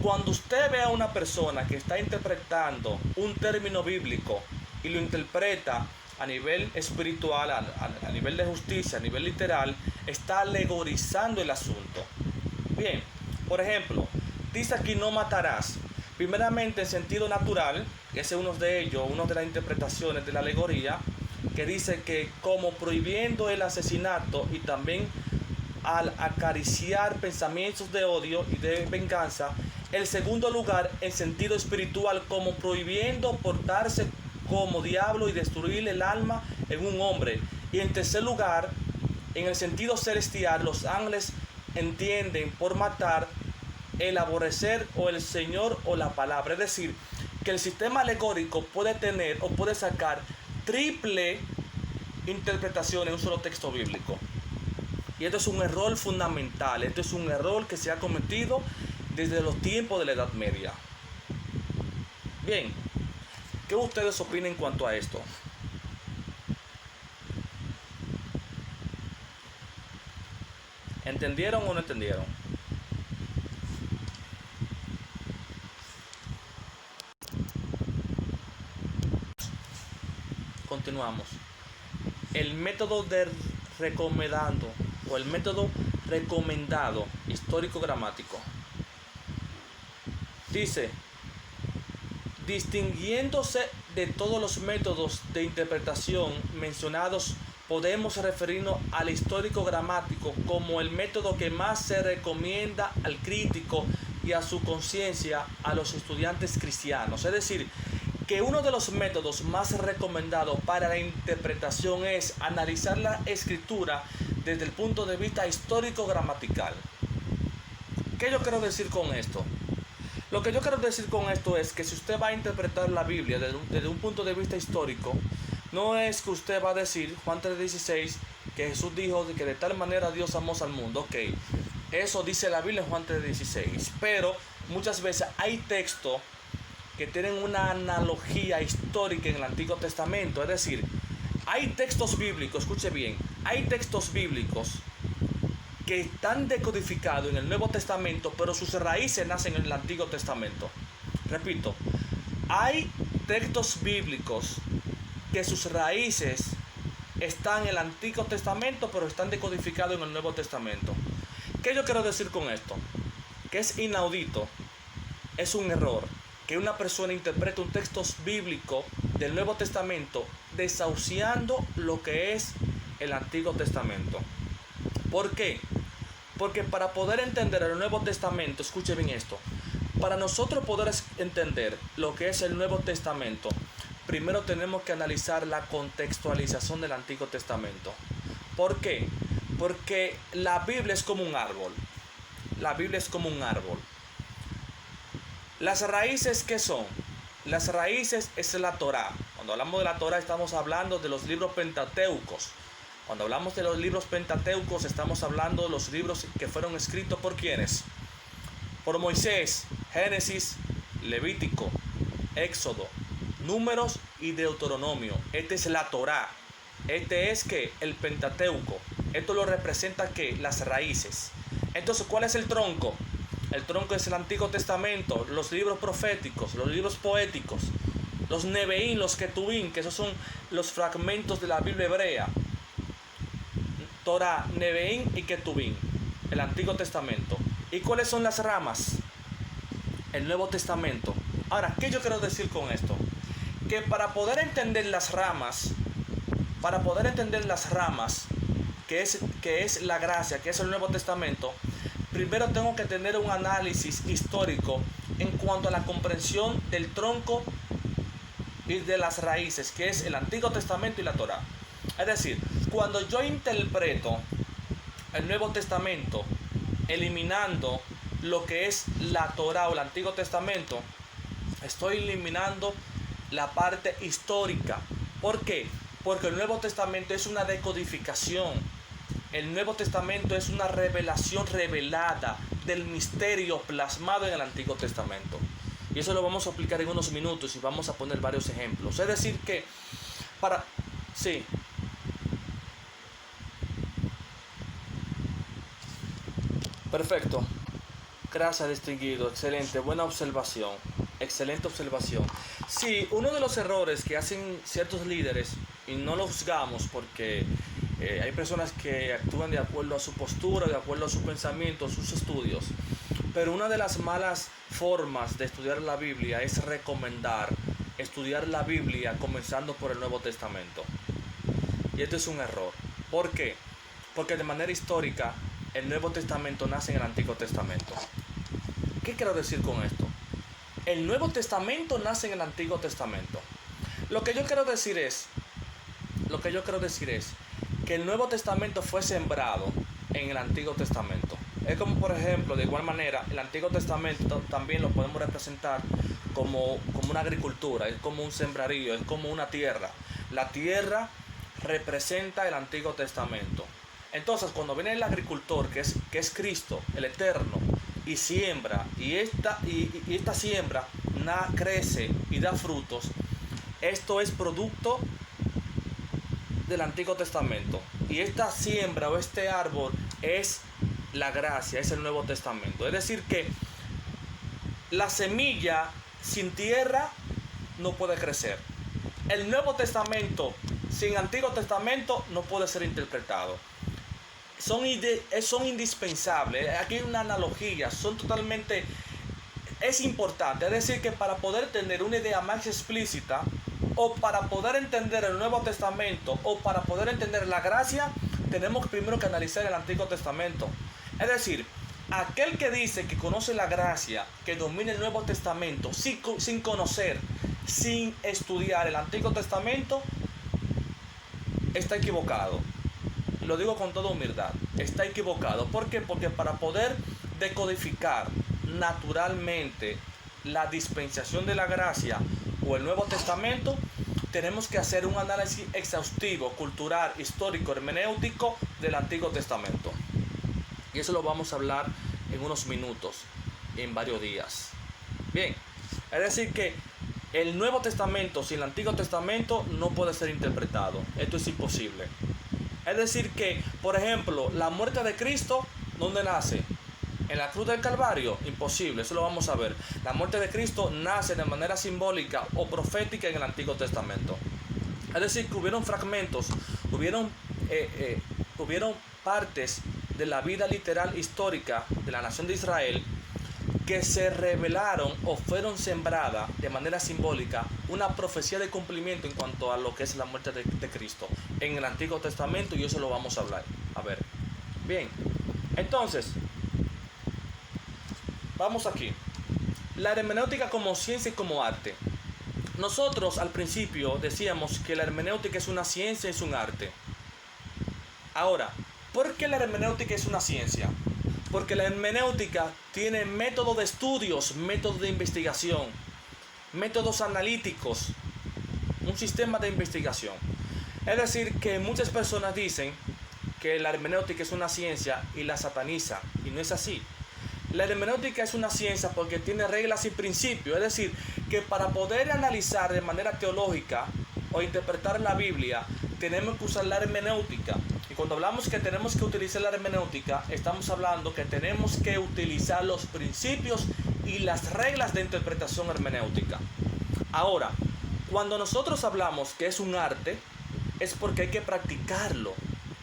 Cuando usted ve a una persona que está interpretando un término bíblico y lo interpreta a nivel espiritual, a nivel de justicia, a nivel literal, está alegorizando el asunto. Bien, por ejemplo, dice aquí no matarás. Primeramente, en sentido natural, ese es uno de ellos, una de las interpretaciones de la alegoría, que dice que como prohibiendo el asesinato, y también al acariciar pensamientos de odio y de venganza. El segundo lugar, en sentido espiritual, como prohibiendo portarse como diablo y destruir el alma en un hombre. Y en tercer lugar, en el sentido celestial, los ángeles entienden por matar el aborrecer o el Señor o la palabra. Es decir, que el sistema alegórico puede tener o puede sacar triple interpretación en un solo texto bíblico. Y esto es un error fundamental. Esto es un error que se ha cometido desde los tiempos de la Edad Media. Bien, ¿qué ustedes opinan en cuanto a esto? ¿Entendieron o no entendieron? Continuamos. El método de recomendado o el método recomendado histórico-gramático dice: distinguiéndose de todos los métodos de interpretación mencionados, podemos referirnos al histórico-gramático como el método que más se recomienda al crítico y a su conciencia a los estudiantes cristianos. Es decir, que uno de los métodos más recomendados para la interpretación es analizar la escritura desde el punto de vista histórico-gramatical. ¿Qué yo quiero decir con esto? Lo que yo quiero decir con esto es que si usted va a interpretar la Biblia desde un punto de vista histórico, no es que usted va a decir, Juan 3:16, que Jesús dijo que de tal manera Dios amó al mundo. Ok, eso dice la Biblia en Juan 3:16, pero muchas veces hay textos que tienen una analogía histórica en el Antiguo Testamento. Es decir, hay textos bíblicos, escuche bien, hay textos bíblicos que están decodificados en el Nuevo Testamento, pero sus raíces nacen en el Antiguo Testamento. Repito, hay textos bíblicos que sus raíces están en el Antiguo Testamento, pero están decodificados en el Nuevo Testamento. ¿Qué yo quiero decir con esto? Que es inaudito, es un error que una persona interprete un texto bíblico del Nuevo Testamento desahuciando lo que es el Antiguo Testamento. ¿Por qué? Porque para poder entender el Nuevo Testamento, escuche bien esto, para nosotros poder entender lo que es el Nuevo Testamento, primero tenemos que analizar la contextualización del Antiguo Testamento. ¿Por qué? Porque la Biblia es como un árbol. La Biblia es como un árbol. ¿Las raíces qué son? Las raíces es la Torá. Cuando hablamos de la Torá estamos hablando de los libros pentateucos. Cuando hablamos de los libros pentateucos, estamos hablando de los libros que fueron escritos por ¿quiénes? Por Moisés, Génesis, Levítico, Éxodo, Números y Deuteronomio. Esta es la Torá. Este es que el Pentateuco. Esto lo representa que las raíces. Entonces, ¿cuál es el tronco? El tronco es el Antiguo Testamento, los libros proféticos, los libros poéticos, los Nebeín, los Ketubín, que esos son los fragmentos de la Biblia hebrea. Torá, Nebeín y Ketubín, el Antiguo Testamento. ¿Y cuáles son las ramas? El Nuevo Testamento. Ahora, ¿qué yo quiero decir con esto? Que para poder entender las ramas, que es la gracia, que es el Nuevo Testamento, primero tengo que tener un análisis histórico en cuanto a la comprensión del tronco y de las raíces, que es el Antiguo Testamento y la Torá. Es decir, cuando yo interpreto el Nuevo Testamento eliminando lo que es la Torá o el Antiguo Testamento, estoy eliminando la parte histórica. ¿Por qué? Porque el Nuevo Testamento es una decodificación. El Nuevo Testamento es una revelación revelada del misterio plasmado en el Antiguo Testamento. Y eso lo vamos a aplicar en unos minutos y vamos a poner varios ejemplos. Es decir que Sí. Perfecto. Gracias, distinguido. Excelente. Buena observación. Excelente observación. Sí, uno de los errores que hacen ciertos líderes, y no lo juzgamos porque hay personas que actúan de acuerdo a su postura, de acuerdo a su pensamiento, a sus estudios. Pero una de las malas formas de estudiar la Biblia es recomendar estudiar la Biblia comenzando por el Nuevo Testamento. Y esto es un error. ¿Por qué? Porque de manera histórica el Nuevo Testamento nace en el Antiguo Testamento. ¿Qué quiero decir con esto? El Nuevo Testamento nace en el Antiguo Testamento. Lo que yo quiero decir es que el Nuevo Testamento fue sembrado en el Antiguo Testamento. Es como, por ejemplo, de igual manera, el Antiguo Testamento también lo podemos representar como una agricultura, es como un sembrarío, es como una tierra. La tierra representa el Antiguo Testamento. Entonces, cuando viene el agricultor, que es Cristo, el Eterno, y siembra, y esta siembra crece y da frutos, esto es producto del Antiguo Testamento. Y esta siembra o este árbol es la gracia, es el Nuevo Testamento. Es decir que la semilla sin tierra no puede crecer. El Nuevo Testamento sin Antiguo Testamento no puede ser interpretado. Son indispensables. Aquí hay una analogía, es importante. Es decir que para poder tener una idea más explícita, o para poder entender el Nuevo Testamento, o para poder entender la gracia, tenemos primero que analizar el Antiguo Testamento. Es decir, aquel que dice que conoce la gracia, que domina el Nuevo Testamento, sin conocer, sin estudiar el Antiguo Testamento, está equivocado. Lo digo con toda humildad, está equivocado. ¿Por qué? Porque para poder decodificar naturalmente la dispensación de la gracia o el Nuevo Testamento, tenemos que hacer un análisis exhaustivo, cultural, histórico, hermenéutico del Antiguo Testamento. Y eso lo vamos a hablar en unos minutos, en varios días. Bien, es decir que el Nuevo Testamento sin el Antiguo Testamento no puede ser interpretado. Esto es imposible. Es decir que, por ejemplo, la muerte de Cristo, ¿dónde nace? ¿En la cruz del Calvario? Imposible, eso lo vamos a ver. La muerte de Cristo nace de manera simbólica o profética en el Antiguo Testamento. Es decir que hubieron fragmentos, hubieron partes de la vida literal histórica de la nación de Israel que se revelaron o fueron sembradas de manera simbólica una profecía de cumplimiento en cuanto a lo que es la muerte de Cristo en el Antiguo Testamento, y eso lo vamos a hablar. A ver, bien, entonces vamos aquí. La hermenéutica como ciencia y como arte. Nosotros al principio decíamos que la hermenéutica es una ciencia y es un arte. Ahora, ¿por qué la hermenéutica es una ciencia? Porque la hermenéutica tiene método de estudios, métodos de investigación, métodos analíticos, un sistema de investigación. Es decir, que muchas personas dicen que la hermenéutica es una ciencia y la satanizan, y no es así. La hermenéutica es una ciencia porque tiene reglas y principios, es decir, que para poder analizar de manera teológica o interpretar la Biblia, tenemos que usar la hermenéutica. Y cuando hablamos que tenemos que utilizar la hermenéutica, estamos hablando que tenemos que utilizar los principios y las reglas de interpretación hermenéutica. Ahora, cuando nosotros hablamos que es un arte, es porque hay que practicarlo.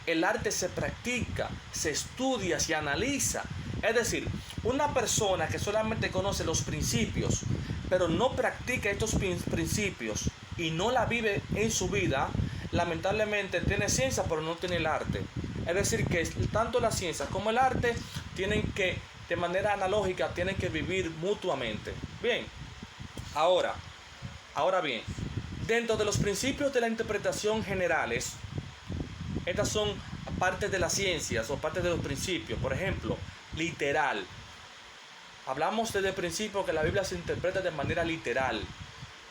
El arte se practica, se estudia, se analiza. Es decir, una persona que solamente conoce los principios, pero no practica estos principios y no la vive en su vida, lamentablemente tiene ciencia, pero no tiene el arte. Es decir, que tanto la ciencia como el arte tienen que, de manera analógica, tienen que vivir mutuamente. Bien, ahora bien, dentro de los principios de la interpretación generales, estas son partes de las ciencias o partes de los principios. Por ejemplo, literal. Hablamos desde el principio que la Biblia se interpreta de manera literal,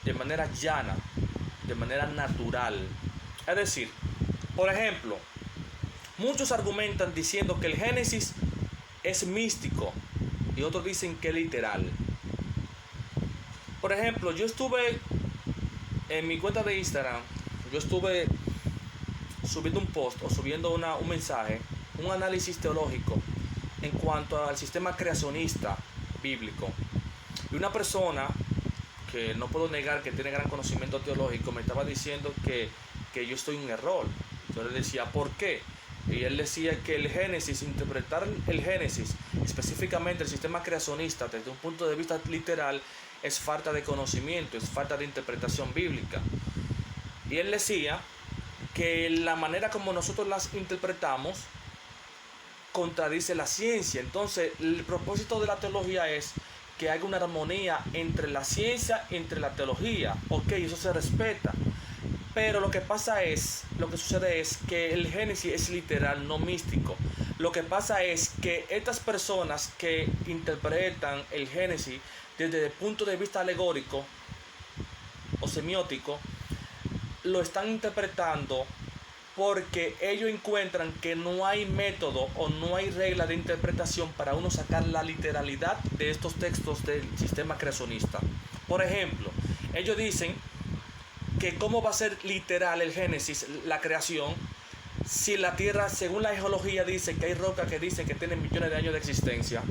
de manera llana, de manera natural. Es decir, por ejemplo, muchos argumentan diciendo que el Génesis es místico y otros dicen que es literal. Por ejemplo, yo estuve en mi cuenta de Instagram, yo estuve subiendo un post o subiendo un mensaje, un análisis teológico en cuanto al sistema creacionista bíblico. Y una persona que no puedo negar que tiene gran conocimiento teológico me estaba diciendo que yo estoy en error. Yo le decía, ¿por qué? Y él decía que el Génesis, interpretar el Génesis, específicamente el sistema creacionista desde un punto de vista literal, es falta de conocimiento, es falta de interpretación bíblica. Y él decía que la manera como nosotros las interpretamos contradice la ciencia. Entonces, el propósito de la teología es que haya una armonía entre la ciencia y entre la teología. Ok, eso se respeta. Pero lo que sucede es que el Génesis es literal, no místico. Lo que pasa es que estas personas que interpretan el Génesis desde el punto de vista alegórico o semiótico, lo están interpretando porque ellos encuentran que no hay método o no hay regla de interpretación para uno sacar la literalidad de estos textos del sistema creacionista. Por ejemplo, ellos dicen que cómo va a ser literal el Génesis, la creación, si la Tierra, según la geología, dice que hay rocas que dicen que tienen millones de años de existencia,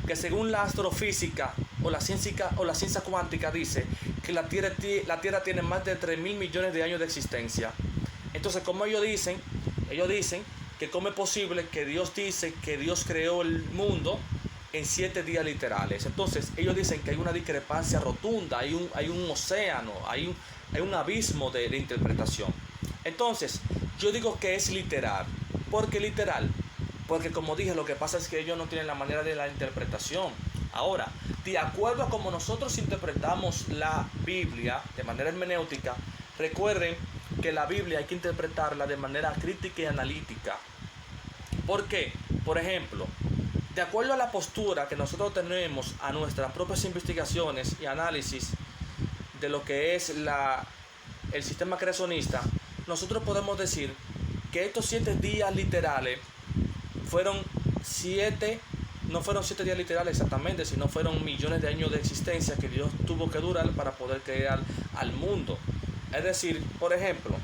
que según la astrofísica o la ciencia cuántica dice que la Tierra tiene más de 3.000 millones de años de existencia. Entonces, como ellos dicen que cómo es posible que Dios dice que Dios creó el mundo en 7 días literales. Entonces, ellos dicen que hay una discrepancia rotunda, hay un océano, hay un abismo de interpretación. Entonces, yo digo que es literal. ¿Por qué literal? Porque, como dije, lo que pasa es que ellos no tienen la manera de la interpretación. Ahora, de acuerdo a cómo nosotros interpretamos la Biblia de manera hermenéutica, recuerden que la Biblia hay que interpretarla de manera crítica y analítica. ¿Por qué? Por ejemplo, de acuerdo a la postura que nosotros tenemos a nuestras propias investigaciones y análisis de lo que es el sistema creacionista, nosotros podemos decir que estos 7 días literales no fueron 7 días literales exactamente, sino fueron millones de años de existencia que Dios tuvo que durar para poder crear al mundo. Es decir, por ejemplo,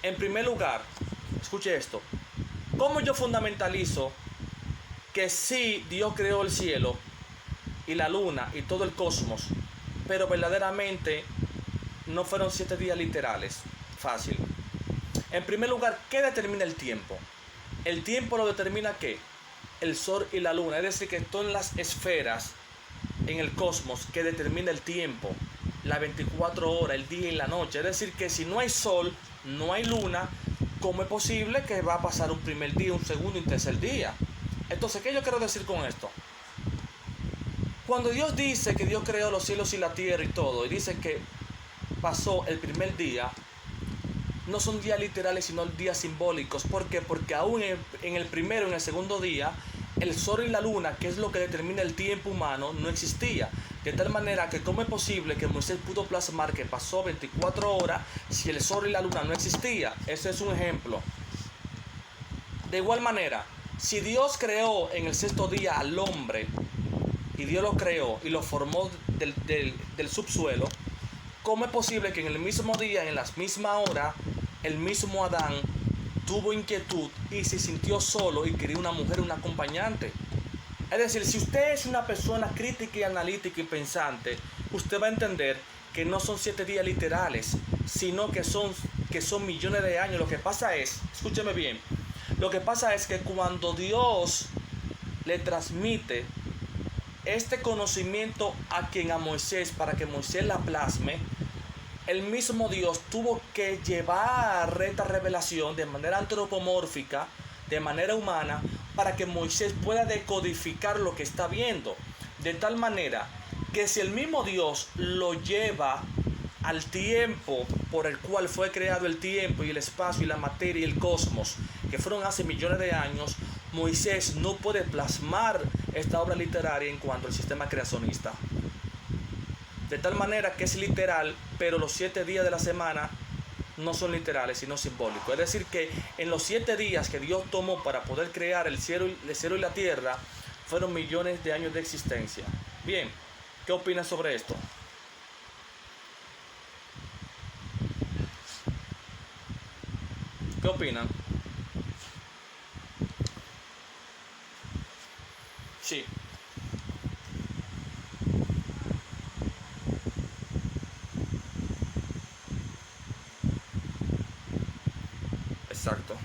en primer lugar, escuche esto, ¿cómo yo fundamentalizo que sí Dios creó el cielo y la luna y todo el cosmos, pero verdaderamente no fueron 7 días literales? Fácil. En primer lugar, ¿qué determina el tiempo? El tiempo lo determina ¿qué? El sol y la luna, es decir, que son las esferas en el cosmos que determina el tiempo, las 24 horas, el día y la noche. Es decir, que si no hay sol, no hay luna, ¿cómo es posible que va a pasar un primer día, un segundo y un tercer día? Entonces, ¿qué yo quiero decir con esto? Cuando Dios dice que Dios creó los cielos y la tierra y todo, y dice que pasó el primer día, no son días literales, sino días simbólicos. ¿Por qué? Porque aún en el primero y en el segundo día, el sol y la luna, que es lo que determina el tiempo humano, no existía. De tal manera que cómo es posible que Moisés pudo plasmar que pasó 24 horas si el sol y la luna no existía. Ese es un ejemplo. De igual manera, si Dios creó en el sexto día al hombre, y Dios lo creó y lo formó del subsuelo, ¿cómo es posible que en el mismo día, en la misma hora, el mismo Adán tuvo inquietud y se sintió solo y quería una mujer, un acompañante? Es decir, si usted es una persona crítica y analítica y pensante, usted va a entender que no son 7 días literales, sino que son millones de años. Lo que pasa es, escúcheme bien, lo que pasa es que cuando Dios le transmite este conocimiento a Moisés, para que Moisés la plasme, el mismo Dios tuvo que llevar esta revelación de manera antropomórfica, de manera humana, para que Moisés pueda decodificar lo que está viendo. De tal manera que si el mismo Dios lo lleva al tiempo por el cual fue creado el tiempo y el espacio y la materia y el cosmos, que fueron hace millones de años, Moisés no puede plasmar esta obra literaria en cuanto al sistema creacionista. De tal manera que es literal, pero los 7 días de la semana no son literales, sino simbólicos. Es decir, que en los 7 días que Dios tomó para poder crear el cielo y la tierra, fueron millones de años de existencia. Bien, ¿qué opinas sobre esto? ¿Qué opinan? Sí, exacto.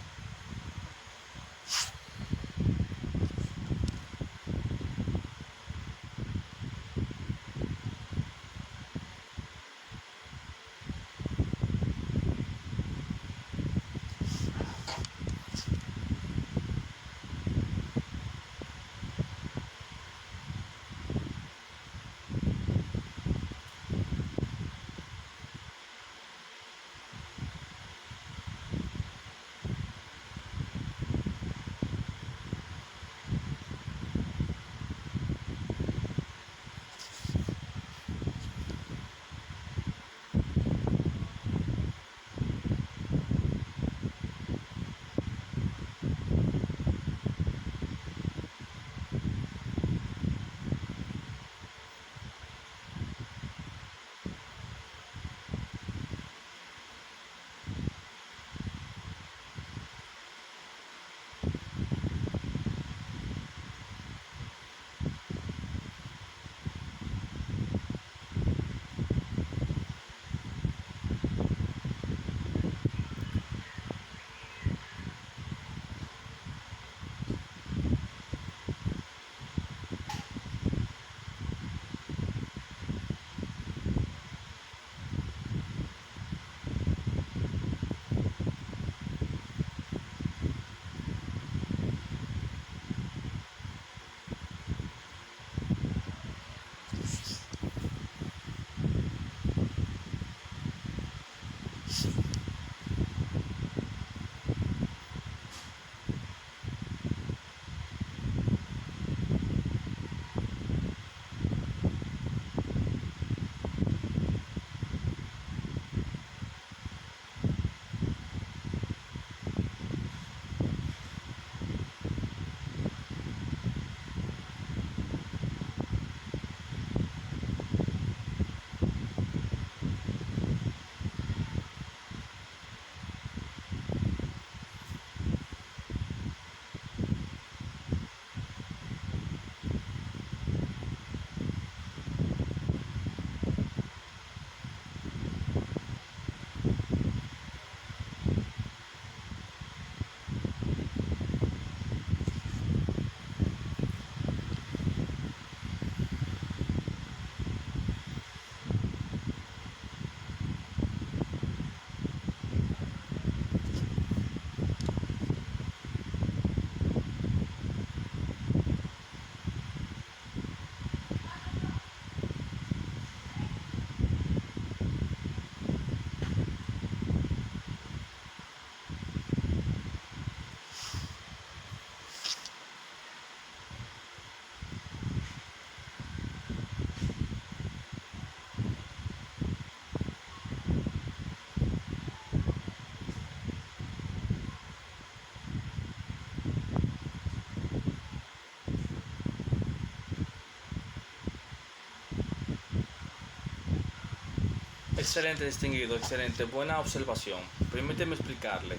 Excelente, distinguido, excelente, buena observación. Permíteme explicarle.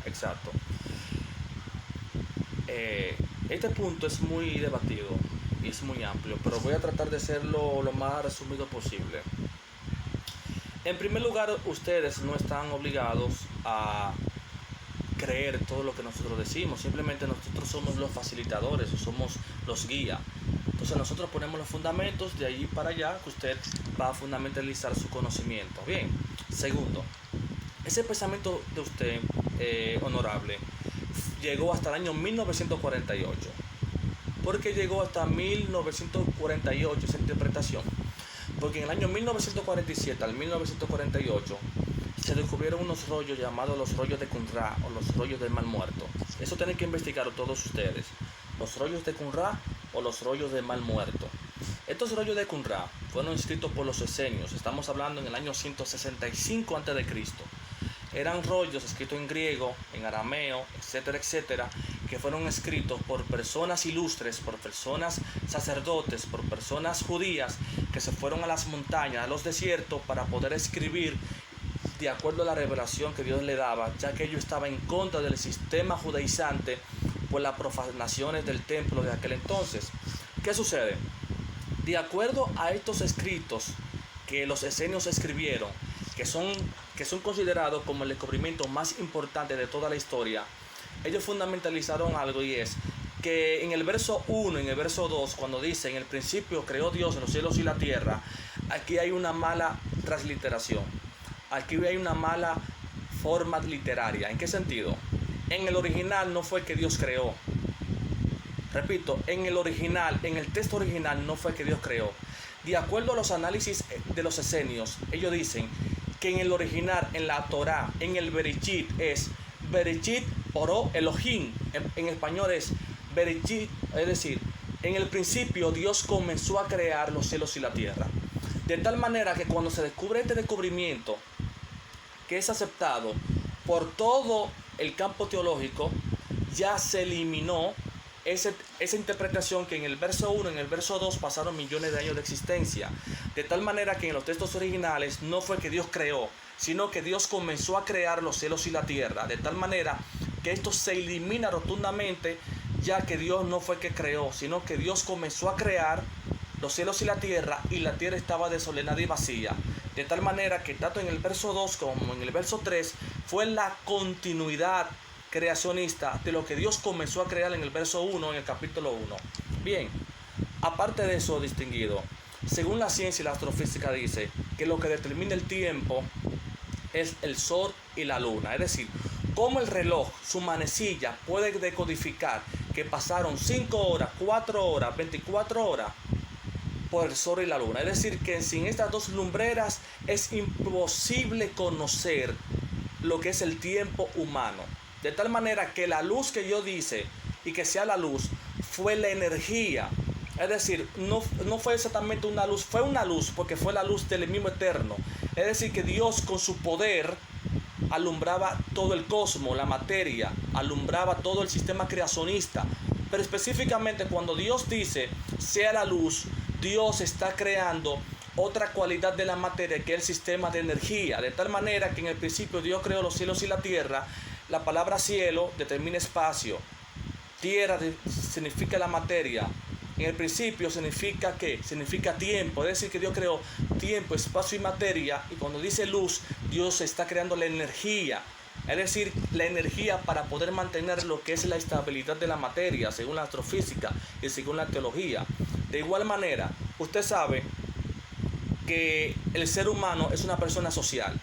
Exacto. Este punto es muy debatido y es muy amplio, pero voy a tratar de hacerlo lo más resumido posible. En primer lugar, ustedes no están obligados a creer todo lo que nosotros decimos, simplemente nosotros somos los facilitadores, somos los guías. Entonces nosotros ponemos los fundamentos, de allí para allá que usted va a fundamentalizar su conocimiento. Bien, segundo, ese pensamiento de usted, honorable, llegó hasta el año 1948. ¿Por qué llegó hasta 1948 esa interpretación? Porque en el año 1947 al 1948 se descubrieron unos rollos llamados los rollos de Qumran o los rollos del Mar Muerto. Eso tienen que investigarlo todos ustedes. Los rollos de Qumran o los rollos del Mar Muerto. Estos rollos de Qumran fueron escritos por los esenios. Estamos hablando en el año 165 a.C. Eran rollos escritos en griego, en arameo, etcétera, etcétera, que fueron escritos por personas ilustres, por personas sacerdotes, por personas judías que se fueron a las montañas, a los desiertos para poder escribir de acuerdo a la revelación que Dios le daba, ya que ellos estaban en contra del sistema judaizante por las profanaciones del templo de aquel entonces. ¿Qué sucede? De acuerdo a estos escritos que los esenios escribieron, que son considerados como el descubrimiento más importante de toda la historia, ellos fundamentalizaron algo, y es que en el verso 1, en el verso 2, cuando dice en el principio creó Dios los cielos y la tierra, aquí hay una mala transliteración, aquí hay una mala forma literaria. ¿En qué sentido? En el original no fue que Dios creó. Repito, en el original, en el texto original no fue que Dios creó. De acuerdo a los análisis de los esenios, ellos dicen que en el original, en la Torá, en el Bereshit es Bereshit oró Elohim. En español es Bereshit, es decir, en el principio Dios comenzó a crear los cielos y la tierra. De tal manera que cuando se descubre este descubrimiento, que es aceptado por todo el campo teológico, ya se eliminó esa interpretación que en el verso 1, en el verso 2 pasaron millones de años de existencia. De tal manera que en los textos originales no fue que Dios creó, sino que Dios comenzó a crear los cielos y la tierra. De tal manera que esto se elimina rotundamente, ya que Dios no fue que creó, sino que Dios comenzó a crear los cielos y la tierra estaba desordenada y vacía. De tal manera que tanto en el verso 2 como en el verso 3 fue la continuidad creacionista de lo que Dios comenzó a crear en el verso 1, en el capítulo 1. Bien, aparte de eso, distinguido, según la ciencia y la astrofísica dice que lo que determina el tiempo es el sol y la luna. Es decir, cómo el reloj, su manecilla, puede decodificar que pasaron 5 horas, 4 horas, 24 horas por el sol y la luna. Es decir, que sin estas dos lumbreras es imposible conocer lo que es el tiempo humano. De tal manera que la luz que Dios dice y que sea la luz fue la energía. Es decir, no fue exactamente una luz, fue una luz porque fue la luz del mismo eterno. Es decir, que Dios con su poder alumbraba todo el cosmos, la materia, alumbraba todo el sistema creacionista. Pero específicamente cuando Dios dice sea la luz, Dios está creando otra cualidad de la materia, que es el sistema de energía. De tal manera que en el principio Dios creó los cielos y la tierra. La palabra cielo determina espacio, tierra significa la materia, en el principio significa ¿qué? Significa tiempo, es decir que Dios creó tiempo, espacio y materia, y cuando dice luz, Dios está creando la energía, es decir, la energía para poder mantener lo que es la estabilidad de la materia, según la astrofísica y según la teología. De igual manera, usted sabe que el ser humano es una persona social.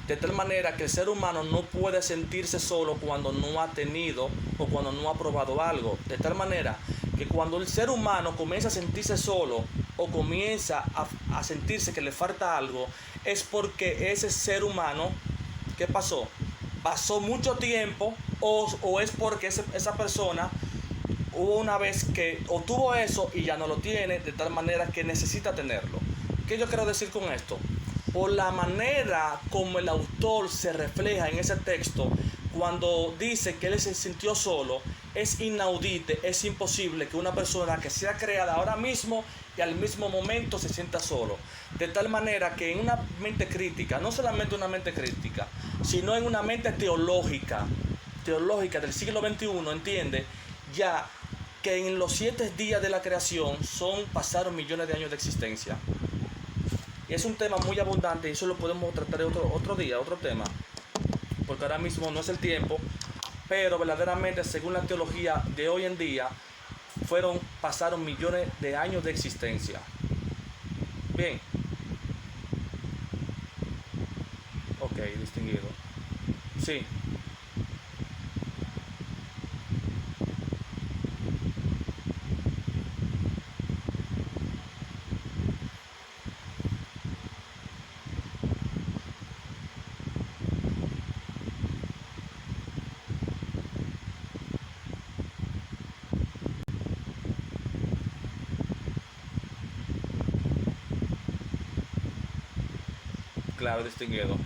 De tal manera que el ser humano no puede sentirse solo cuando no ha tenido o cuando no ha probado algo. De tal manera que cuando el ser humano comienza a sentirse solo o comienza a sentirse que le falta algo, es porque ese ser humano, ¿qué pasó? Pasó mucho tiempo o es porque esa persona hubo una vez que obtuvo eso y ya no lo tiene, de tal manera que necesita tenerlo. ¿Qué yo quiero decir con esto? Por la manera como el autor se refleja en ese texto, cuando dice que él se sintió solo, es inaudito, es imposible que una persona que sea creada ahora mismo y al mismo momento se sienta solo. De tal manera que en una mente crítica, no solamente una mente crítica, sino en una mente teológica del siglo XXI, entiende ya que en los 7 días de la creación pasaron millones de años de existencia. Y es un tema muy abundante y eso lo podemos tratar otro día, otro tema, porque ahora mismo no es el tiempo, pero verdaderamente según la teología de hoy en día pasaron millones de años de existencia. Bien. Ok, distinguido. Sí. Claro, distinguido.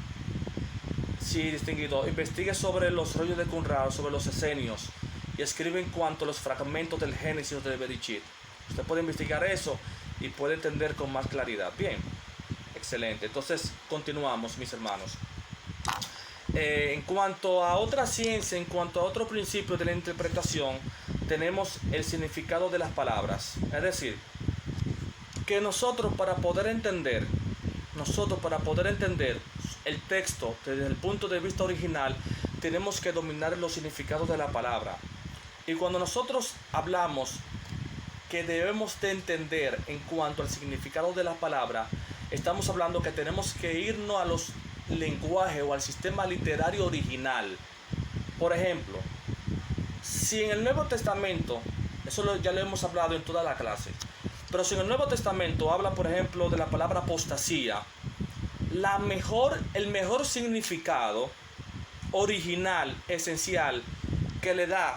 Sí, distinguido. Investigue sobre los rollos de Qumran, sobre los esenios, y escribe en cuanto a los fragmentos del Génesis de Bereshit. Usted puede investigar eso y puede entender con más claridad. Bien, excelente. Entonces, continuamos, mis hermanos. En cuanto a otra ciencia, en cuanto a otro principio de la interpretación, tenemos el significado de las palabras. Es decir, que nosotros para poder entender el texto desde el punto de vista original, tenemos que dominar los significados de la palabra. Y cuando nosotros hablamos que debemos de entender en cuanto al significado de la palabra, estamos hablando que tenemos que irnos a los lenguajes o al sistema literario original. Por ejemplo, si en el Nuevo Testamento, ya lo hemos hablado en toda la clase, pero si en el Nuevo Testamento habla, por ejemplo, de la palabra apostasía, el mejor significado original, esencial, que le da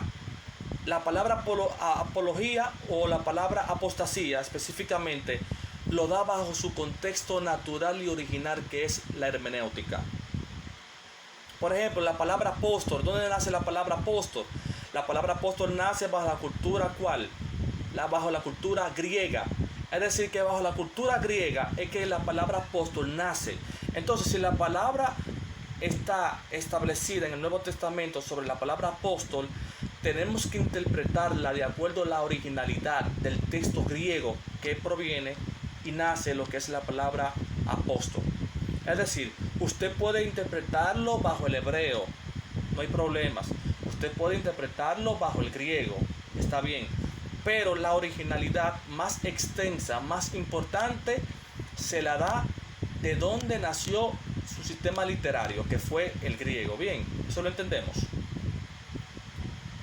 la palabra apología o la palabra apostasía específicamente, lo da bajo su contexto natural y original, que es la hermenéutica. Por ejemplo, la palabra apóstol, ¿dónde nace la palabra apóstol? La palabra apóstol nace bajo la cultura ¿cuál? Bajo la cultura griega. Es decir, que bajo la cultura griega es que la palabra apóstol nace. Entonces, si la palabra está establecida en el Nuevo Testamento sobre la palabra apóstol, tenemos que interpretarla de acuerdo a la originalidad del texto griego que proviene y nace lo que es la palabra apóstol. Es decir, usted puede interpretarlo bajo el hebreo, no hay problemas. Usted puede interpretarlo bajo el griego, está bien. Pero la originalidad más extensa, más importante, se la da de donde nació su sistema literario, que fue el griego. Bien, eso lo entendemos.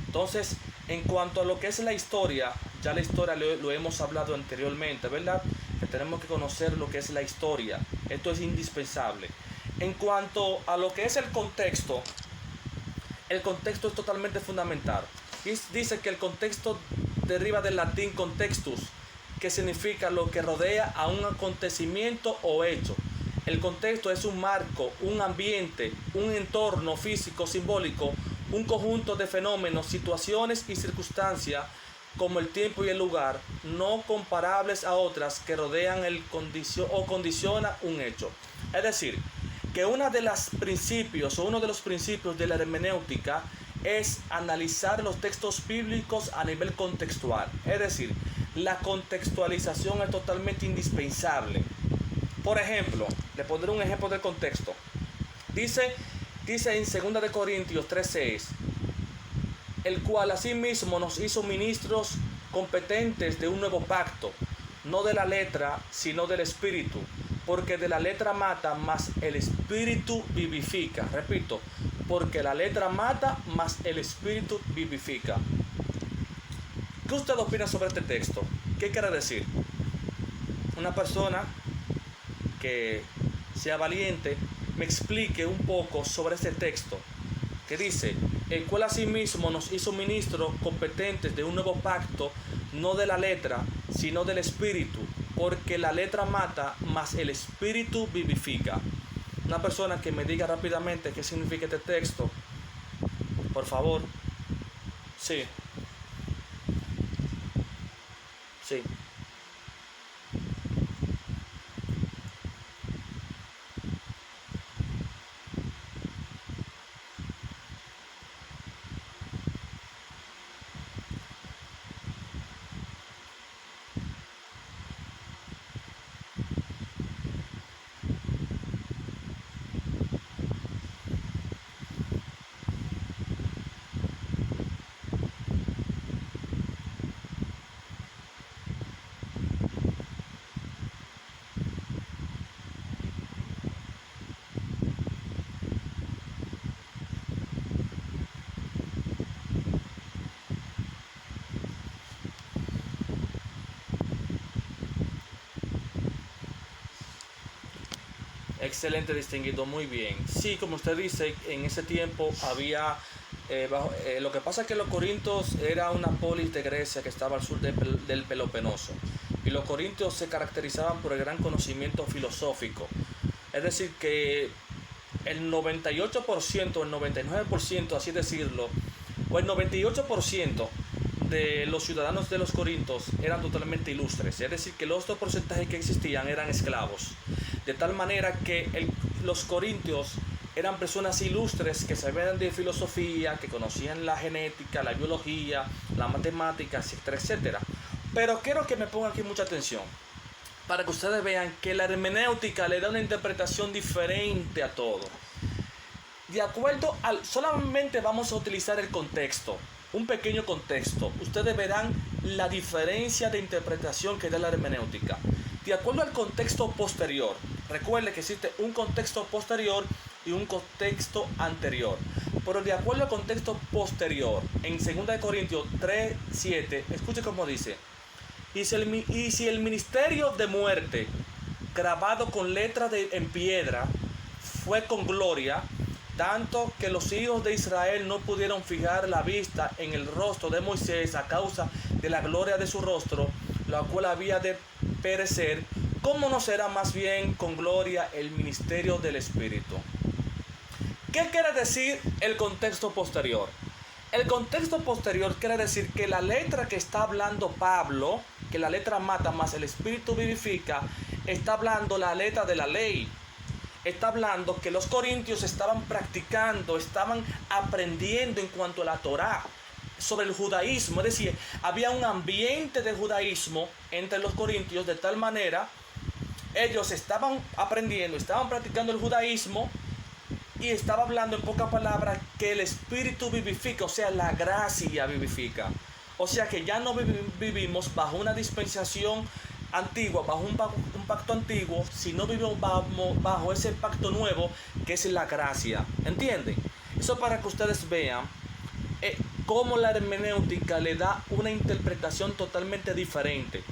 Entonces, en cuanto a lo que es la historia, ya la historia lo hemos hablado anteriormente, ¿verdad? Que tenemos que conocer lo que es la historia. Esto es indispensable. En cuanto a lo que es el contexto es totalmente fundamental. Dice que el contexto deriva del latín contextus, que significa lo que rodea a un acontecimiento o hecho. El contexto es un marco, un ambiente, un entorno físico, simbólico, un conjunto de fenómenos, situaciones y circunstancias, como el tiempo y el lugar, no comparables a otras que rodean o condicionan un hecho. Es decir, que uno de los principios de la hermenéutica es analizar los textos bíblicos a nivel contextual. Es decir, la contextualización es totalmente indispensable. Por ejemplo, le pondré un ejemplo del contexto. Dice en 2 Corintios 3:6, el cual asimismo nos hizo ministros competentes de un nuevo pacto, no de la letra, sino del espíritu, porque de la letra mata, mas el espíritu vivifica. Repito, porque la letra mata, mas el espíritu vivifica. ¿Qué usted opina sobre este texto? ¿Qué quiere decir? Una persona que sea valiente me explique un poco sobre este texto, que dice, el cual asimismo nos hizo ministros competentes de un nuevo pacto, no de la letra, sino del espíritu, porque la letra mata, mas el espíritu vivifica. Una persona que me diga rápidamente qué significa este texto, por favor. Sí. Sí. Excelente, distinguido, muy bien. Sí, como usted dice, en ese tiempo había... lo que pasa es que los Corintios era una polis de Grecia que estaba al sur del Pelopenoso. Y los corintios se caracterizaban por el gran conocimiento filosófico. Es decir, que el 98%, el 99%, así decirlo, o el 98% de los ciudadanos de los Corintios eran totalmente ilustres. Es decir, que los dos porcentajes que existían eran esclavos. De tal manera que los corintios eran personas ilustres que sabían de filosofía, que conocían la genética, la biología, la matemática, etcétera, etcétera. Pero quiero que me pongan aquí mucha atención, para que ustedes vean que la hermenéutica le da una interpretación diferente a todo. De acuerdo al... Solamente vamos a utilizar el contexto, un pequeño contexto. Ustedes verán la diferencia de interpretación que da la hermenéutica. De acuerdo al contexto posterior, recuerde que existe un contexto posterior y un contexto anterior. Pero de acuerdo al contexto posterior, en 2 Corintios 3:7, escuche cómo dice: y si el ministerio de muerte, grabado con letras en piedra, fue con gloria, tanto que los hijos de Israel no pudieron fijar la vista en el rostro de Moisés a causa de la gloria de su rostro, la cual había de perecer, ¿cómo no será más bien con gloria el ministerio del Espíritu? ¿Qué quiere decir el contexto posterior? El contexto posterior quiere decir que la letra que está hablando Pablo, que la letra mata más el Espíritu vivifica, está hablando la letra de la ley. Está hablando que los corintios estaban practicando, estaban aprendiendo en cuanto a la Torá, sobre el judaísmo. Es decir, había un ambiente de judaísmo entre los corintios, de tal manera ellos estaban aprendiendo, estaban practicando el judaísmo, y estaba hablando en pocas palabras que el Espíritu vivifica, o sea, la gracia vivifica. O sea que ya no vivimos bajo una dispensación antigua, bajo un pacto antiguo, sino vivimos bajo ese pacto nuevo que es la gracia. ¿Entienden? Eso para que ustedes vean cómo la hermenéutica le da una interpretación totalmente diferente.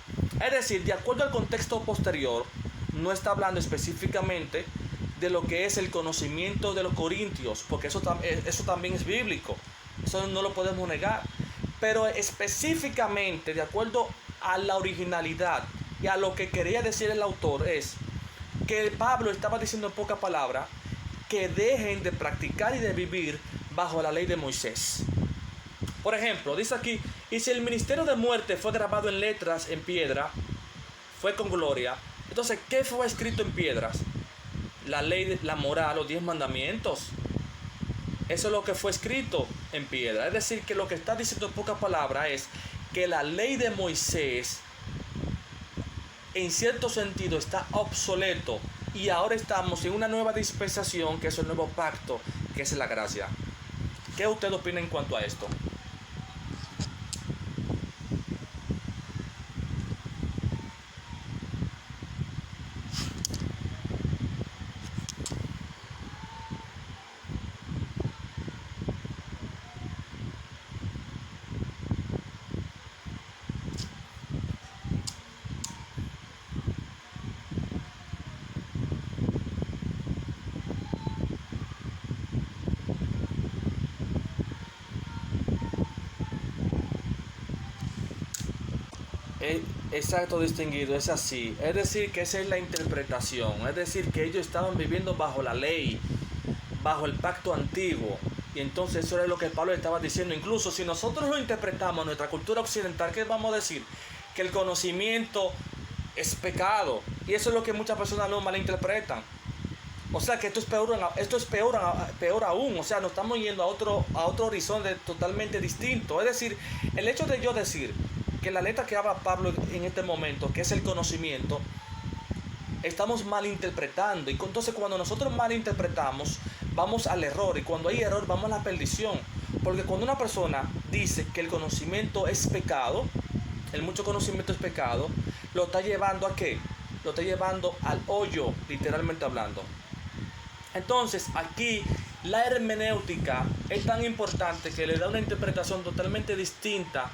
Es decir, de acuerdo al contexto posterior, no está hablando específicamente de lo que es el conocimiento de los corintios, porque eso también es bíblico, eso no lo podemos negar. Pero específicamente, de acuerdo a la originalidad y a lo que quería decir el autor, es que Pablo estaba diciendo en pocas palabras que dejen de practicar y de vivir bajo la ley de Moisés. Por ejemplo, dice aquí: y si el ministerio de muerte fue grabado en letras en piedra, fue con gloria. Entonces, ¿qué fue escrito en piedras? La ley, la moral, los 10 mandamientos. Eso es lo que fue escrito en piedra. Es decir, que lo que está diciendo en pocas palabras es que la ley de Moisés, en cierto sentido, está obsoleto, y ahora estamos en una nueva dispensación, que es el nuevo pacto, que es la gracia. ¿Qué usted opina en cuanto a esto? Exacto, distinguido, es así. Es decir, que esa es la interpretación. Es decir, que ellos estaban viviendo bajo la ley, bajo el pacto antiguo. Y entonces eso es lo que Pablo estaba diciendo. Incluso si nosotros lo interpretamos en nuestra cultura occidental, ¿qué vamos a decir? que el conocimiento es pecado. Y eso es lo que muchas personas lo malinterpretan. O sea que esto es peor aún. O sea, nos estamos yendo a otro horizonte totalmente distinto. Es decir, el hecho de yo decir que la letra que habla Pablo en este momento, que es el conocimiento, estamos malinterpretando. Y entonces cuando nosotros malinterpretamos, vamos al error. Y cuando hay error, vamos a la perdición. Porque cuando una persona dice que el conocimiento es pecado, el mucho conocimiento es pecado, lo está llevando ¿a qué? Lo está llevando al hoyo, literalmente hablando. Entonces aquí la hermenéutica es tan importante que le da una interpretación totalmente distinta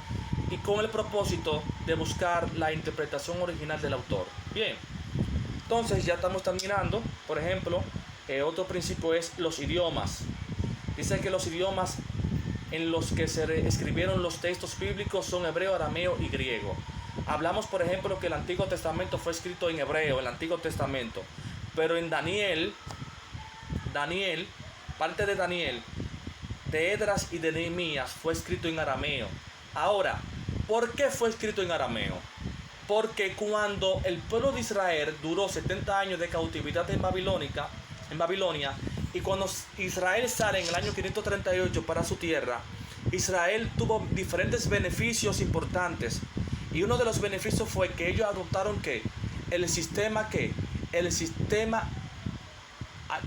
y con el propósito de buscar la interpretación original del autor. Bien, entonces ya estamos terminando. Por ejemplo, otro principio es los idiomas. Dice que los idiomas en los que se escribieron los textos bíblicos son hebreo, arameo y griego. Hablamos, por ejemplo, que el Antiguo Testamento fue escrito en hebreo, el Antiguo Testamento, pero en Daniel, parte de Daniel, de Esdras y de Nehemías fue escrito en arameo. Ahora, ¿por qué fue escrito en arameo? Porque cuando el pueblo de Israel duró 70 años de cautividad en Babilonia, y cuando Israel sale en el año 538 para su tierra, Israel tuvo diferentes beneficios importantes. Y uno de los beneficios fue que ellos adoptaron el sistema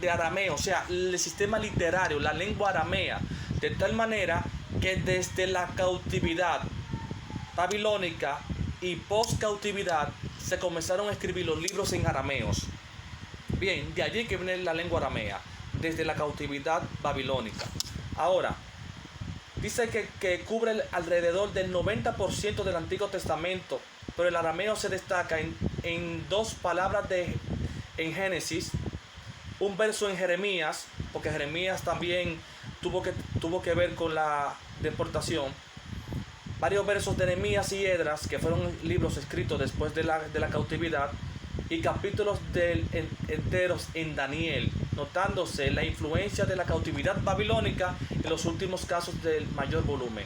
de arameo, o sea, el sistema literario, la lengua aramea, de tal manera que desde la cautividad babilónica y post cautividad se comenzaron a escribir los libros en arameos. Bien, de allí que viene la lengua aramea, desde la cautividad babilónica. Ahora, dice que cubre alrededor del 90% del Antiguo Testamento, pero el arameo se destaca en dos palabras en Génesis, un verso en Jeremías, porque Jeremías también tuvo que ver con la deportación, varios versos de Nehemías y Esdras, que fueron libros escritos después de la cautividad, y capítulos enteros en Daniel, notándose la influencia de la cautividad babilónica en los últimos casos del mayor volumen.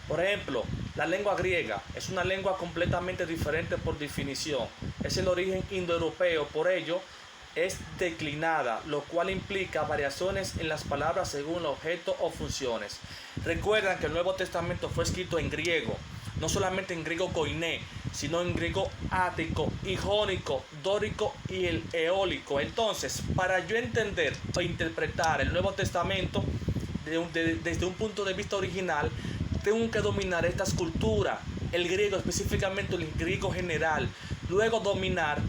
Por ejemplo, la lengua griega es una lengua completamente diferente por definición. Es el origen indoeuropeo, por ello es declinada, lo cual implica variaciones en las palabras según el objeto o funciones. Recuerdan que el Nuevo Testamento fue escrito en griego, no solamente en griego koiné, sino en griego ático, y jónico, dórico y el eólico. Entonces, para yo entender o interpretar el Nuevo Testamento desde un punto de vista original, tengo que dominar esta culturas, el griego, específicamente el griego general, luego dominar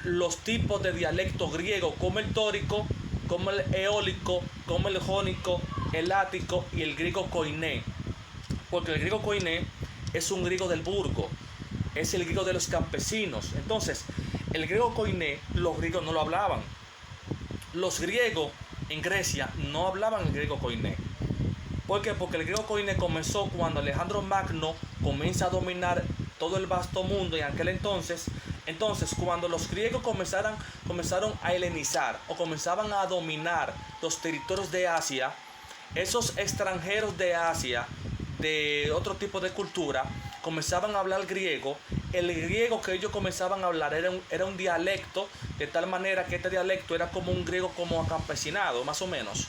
los tipos de dialecto griego, como el dórico, como el eólico, como el jónico, el ático y el griego koiné. Porque el griego koiné es un griego del burgo, es el griego de los campesinos. Entonces, el griego koiné, los griegos no lo hablaban. Los griegos en Grecia no hablaban el griego koiné. ¿Por qué? Porque el griego koiné comenzó cuando Alejandro Magno comienza a dominar todo el vasto mundo en aquel entonces. Entonces, cuando los griegos comenzaron a helenizar o comenzaban a dominar los territorios de Asia, esos extranjeros de Asia, de otro tipo de cultura, comenzaban a hablar griego. El griego que ellos comenzaban a hablar era un dialecto, de tal manera que este dialecto era como un griego como acampesinado, más o menos.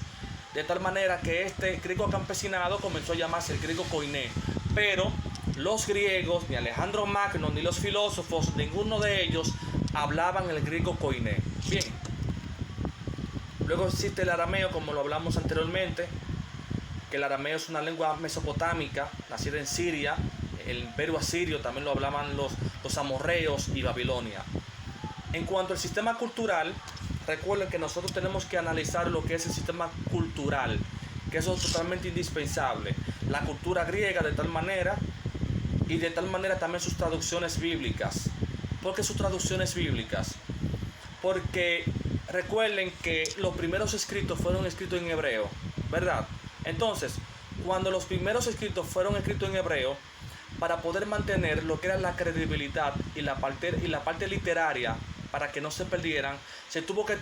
De tal manera que este griego acampesinado comenzó a llamarse el griego koiné. Pero los griegos, ni Alejandro Magno, ni los filósofos, ninguno de ellos hablaban el griego koiné. Bien. Luego existe el arameo, como lo hablamos anteriormente, que el arameo es una lengua mesopotámica, nacida en Siria. El imperio asirio también lo hablaban los amorreos y Babilonia. En cuanto al sistema cultural, recuerden que nosotros tenemos que analizar lo que es el sistema cultural, que eso es totalmente indispensable. La cultura griega de tal manera, y de tal manera también sus traducciones bíblicas. ¿Por qué sus traducciones bíblicas? Porque recuerden que los primeros escritos fueron escritos en hebreo, ¿verdad? Entonces, cuando los primeros escritos fueron escritos en hebreo, para poder mantener lo que era la credibilidad y la parte literaria, para que no se perdieran, se tuvo que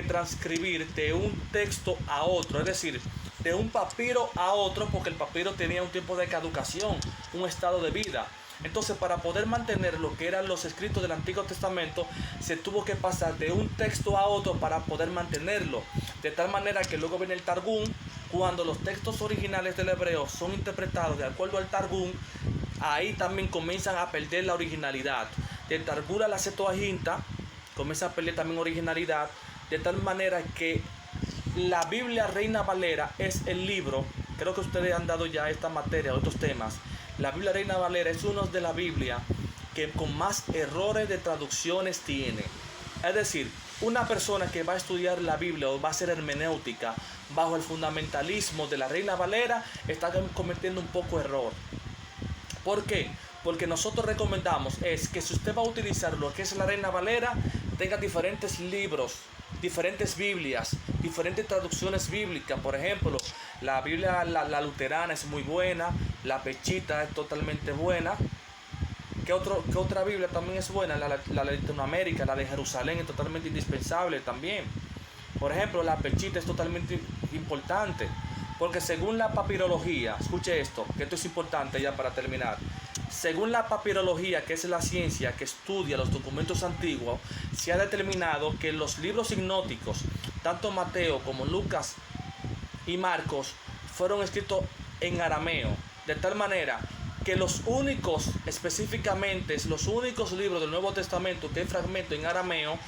transcribir de un texto a otro, es decir, de un papiro a otro, porque el papiro tenía un tiempo de caducación, un estado de vida. Entonces, para poder mantener lo que eran los escritos del Antiguo Testamento, se tuvo que pasar de un texto a otro para poder mantenerlo. De tal manera que luego viene el Targum. Cuando los textos originales del hebreo son interpretados de acuerdo al Targum, ahí también comienzan a perder la originalidad. De Targum a la Septuaginta comienza a perder también originalidad, de tal manera que la Biblia Reina Valera es el libro, creo que ustedes han dado ya esta materia, otros temas. La Biblia Reina Valera es uno de la Biblia que con más errores de traducciones tiene. Es decir, una persona que va a estudiar la Biblia o va a hacer hermenéutica bajo el fundamentalismo de la Reina Valera está cometiendo un poco error. ¿Por qué? Porque nosotros recomendamos es que si usted va a utilizar lo que es la Reina Valera, tenga diferentes libros, diferentes Biblias, diferentes traducciones bíblicas. Por ejemplo, la Biblia la luterana es muy buena, la Pechita es totalmente buena. ¿Qué otra Biblia también es buena? La de Latinoamérica, la de Jerusalén es totalmente indispensable también. Por ejemplo, la Pechita es totalmente importante, porque según la papirología, escuche esto, que esto es importante ya para terminar. Según la papirología, que es la ciencia que estudia los documentos antiguos, se ha determinado que los libros hipnóticos, tanto Mateo como Lucas y Marcos, fueron escritos en arameo, de tal manera que los únicos, específicamente, los únicos libros del Nuevo Testamento que hay fragmentos en arameo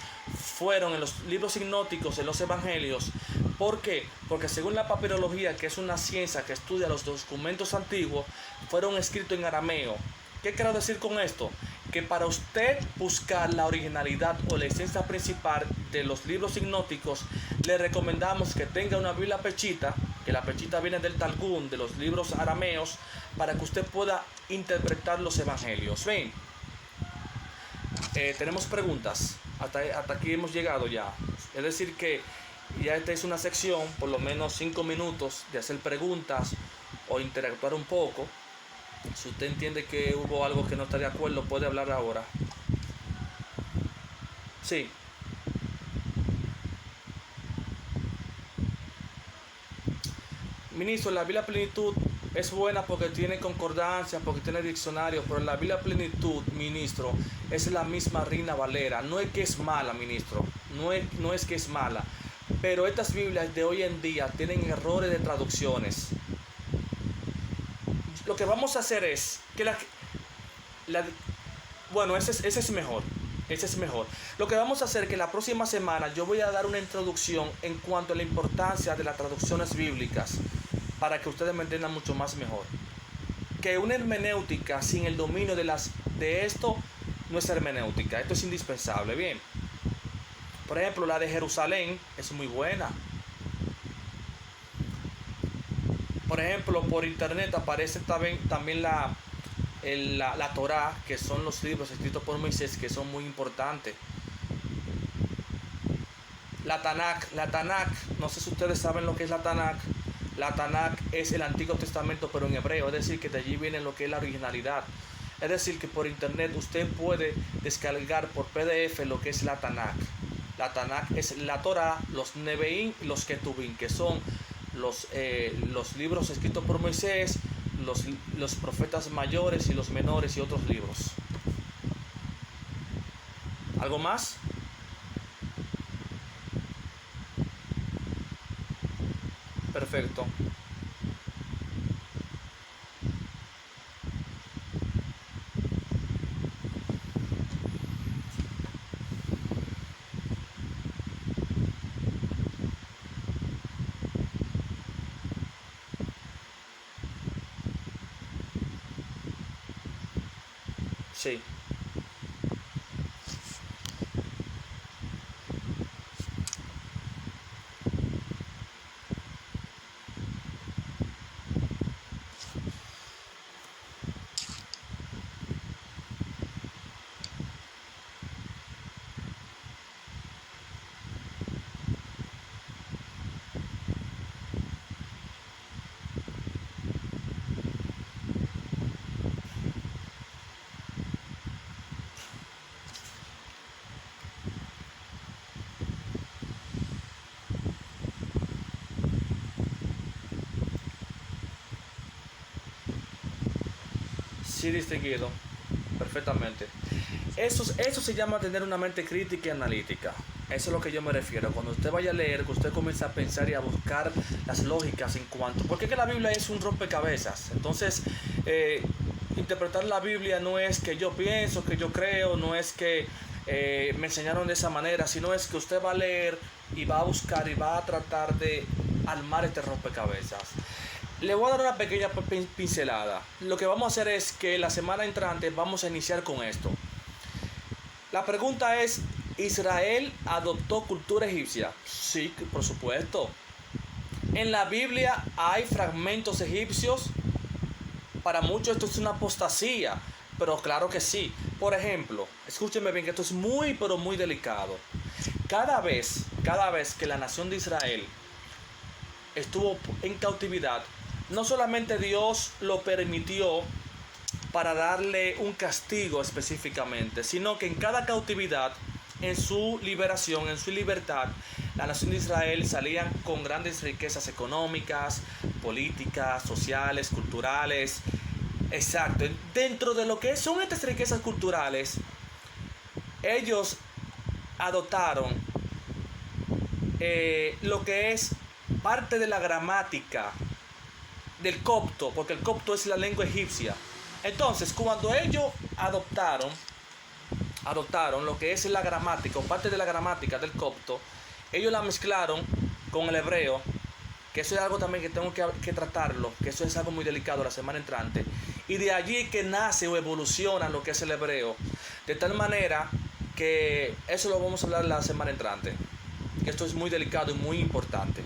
fueron en los libros hipnóticos, en los evangelios. ¿Por qué? Porque según la papirología, que es una ciencia que estudia los documentos antiguos, fueron escritos en arameo. ¿Qué quiero decir con esto? Que para usted buscar la originalidad o la esencia principal de los libros hipnóticos, le recomendamos que tenga una Biblia Pechita, que la Pechita viene del Targum, de los libros arameos, para que usted pueda interpretar los evangelios. Ven, tenemos preguntas. Hasta aquí hemos llegado ya. Es decir que ya esta es una sección, por lo menos 5 minutos de hacer preguntas o interactuar un poco. Si usted entiende que hubo algo que no está de acuerdo, puede hablar ahora. Sí. Ministro, la Biblia Plenitud es buena porque tiene concordancia, porque tiene diccionario, pero la Biblia Plenitud, ministro, es la misma Reina Valera. No es que es mala, ministro, no es que es mala, pero estas Biblias de hoy en día tienen errores de traducciones. Lo que vamos a hacer es que bueno, ese es mejor. Ese es mejor. Lo que vamos a hacer es que la próxima semana yo voy a dar una introducción en cuanto a la importancia de las traducciones bíblicas, para que ustedes me entiendan mucho más mejor. Que una hermenéutica sin el dominio de esto no es hermenéutica. Esto es indispensable. Bien. Por ejemplo, la de Jerusalén es muy buena. Por ejemplo, por internet aparece también la Torá, que son los libros escritos por Moisés, que son muy importantes. La Tanakh, no sé si ustedes saben lo que es la Tanakh. La Tanakh es el Antiguo Testamento, pero en hebreo, es decir, que de allí viene lo que es la originalidad. Es decir, que por internet usted puede descargar por PDF lo que es la Tanakh. La Tanakh es la Torá, los Nevi'im y los Ketubim, que son los libros escritos por Moisés, los profetas mayores y los menores y otros libros. ¿Algo más? Perfecto. Sí. Sí, distinguido. perfectamente. Eso se llama tener una mente crítica y analítica. Eso es lo que yo me refiero. Cuando usted vaya a leer, que usted comienza a pensar y a buscar las lógicas en cuanto... Porque es que la Biblia es un rompecabezas. Entonces, interpretar la Biblia no es que yo pienso, que yo creo, no es que me enseñaron de esa manera, sino es que usted va a leer y va a buscar y va a tratar de armar este rompecabezas. Le voy a dar una pequeña pincelada. Lo que vamos a hacer es que la semana entrante vamos a iniciar con esto. La pregunta es, ¿Israel adoptó cultura egipcia? Sí, por supuesto. En la Biblia hay fragmentos egipcios. Para muchos esto es una apostasía, pero claro que sí. Por ejemplo, escúchenme bien que esto es muy, pero muy delicado. Cada vez que la nación de Israel estuvo en cautividad, no solamente Dios lo permitió para darle un castigo específicamente, sino que en cada cautividad, en su liberación, en su libertad, la nación de Israel salían con grandes riquezas económicas, políticas, sociales, culturales. Exacto. Dentro de lo que son estas riquezas culturales, ellos adoptaron lo que es parte de la gramática del copto, porque el copto es la lengua egipcia. Entonces, cuando ellos adoptaron lo que es la gramática, o parte de la gramática del copto, ellos la mezclaron con el hebreo, que eso es algo también que tengo que tratarlo, que eso es algo muy delicado la semana entrante, y de allí que nace o evoluciona lo que es el hebreo, de tal manera que eso lo vamos a hablar la semana entrante, que esto es muy delicado y muy importante,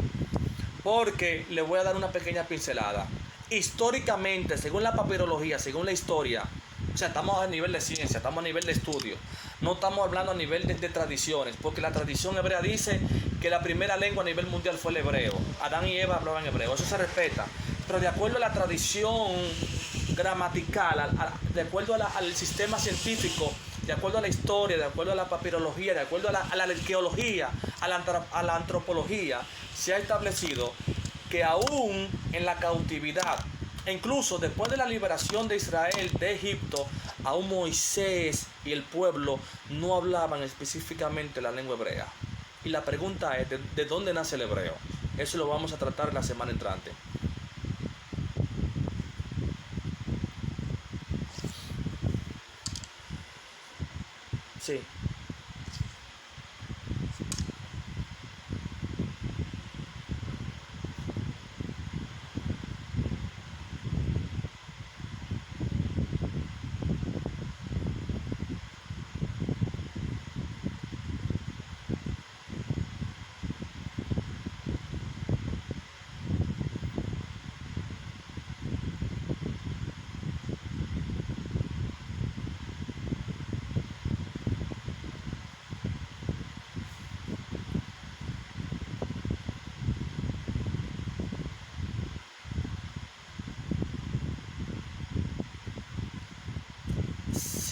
porque le voy a dar una pequeña pincelada. Históricamente, según la papirología, según la historia, o sea, estamos a nivel de ciencia, estamos a nivel de estudio, no estamos hablando a nivel de tradiciones, porque la tradición hebrea dice que la primera lengua a nivel mundial fue el hebreo. Adán y Eva hablaban hebreo, eso se respeta, pero de acuerdo a la tradición gramatical, de acuerdo al sistema científico, de acuerdo a la historia, de acuerdo a la papirología, de acuerdo a la arqueología, a la antropología, se ha establecido que aún en la cautividad, e incluso después de la liberación de Israel de Egipto, aún Moisés y el pueblo no hablaban específicamente la lengua hebrea. Y la pregunta es, ¿de dónde nace el hebreo? Eso lo vamos a tratar la semana entrante. Sí.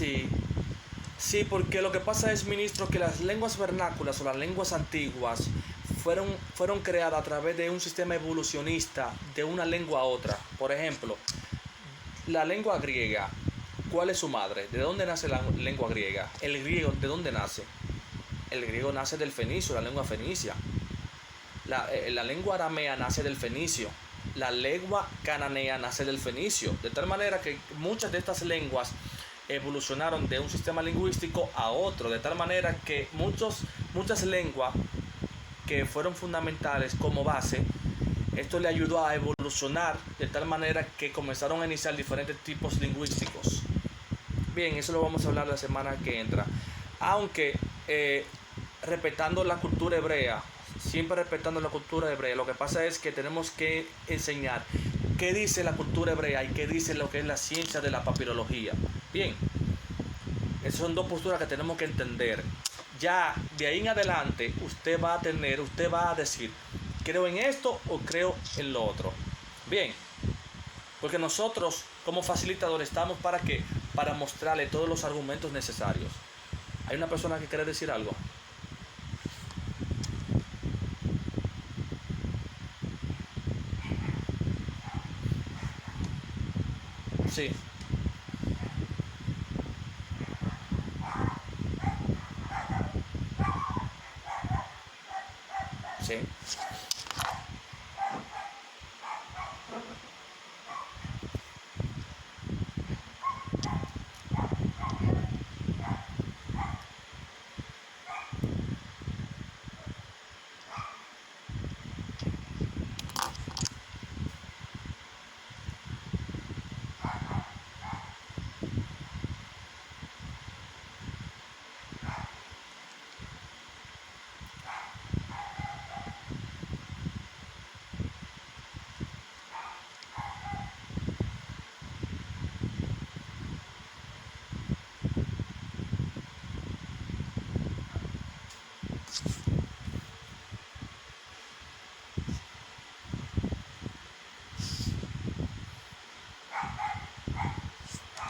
Sí, sí, porque lo que pasa es, ministro, que las lenguas vernáculas o las lenguas antiguas fueron creadas a través de un sistema evolucionista de una lengua a otra. Por ejemplo, la lengua griega, ¿cuál es su madre? ¿De dónde nace la lengua griega? El griego, ¿de dónde nace? El griego nace del fenicio, la lengua fenicia. La lengua aramea nace del fenicio. La lengua cananea nace del fenicio. De tal manera que muchas de estas lenguas evolucionaron de un sistema lingüístico a otro, de tal manera que muchas lenguas que fueron fundamentales como base, esto le ayudó a evolucionar de tal manera que comenzaron a iniciar diferentes tipos lingüísticos. Bien, eso lo vamos a hablar la semana que entra, aunque respetando la cultura hebrea, siempre respetando la cultura hebrea. Lo que pasa es que tenemos que enseñar qué dice la cultura hebrea y qué dice lo que es la ciencia de la papirología. Bien, esas son dos posturas que tenemos que entender. Ya de ahí en adelante usted va a decir, creo en esto o creo en lo otro. Bien, porque nosotros como facilitadores estamos para qué, para mostrarle todos los argumentos necesarios. Hay una persona que quiere decir algo. Sí. base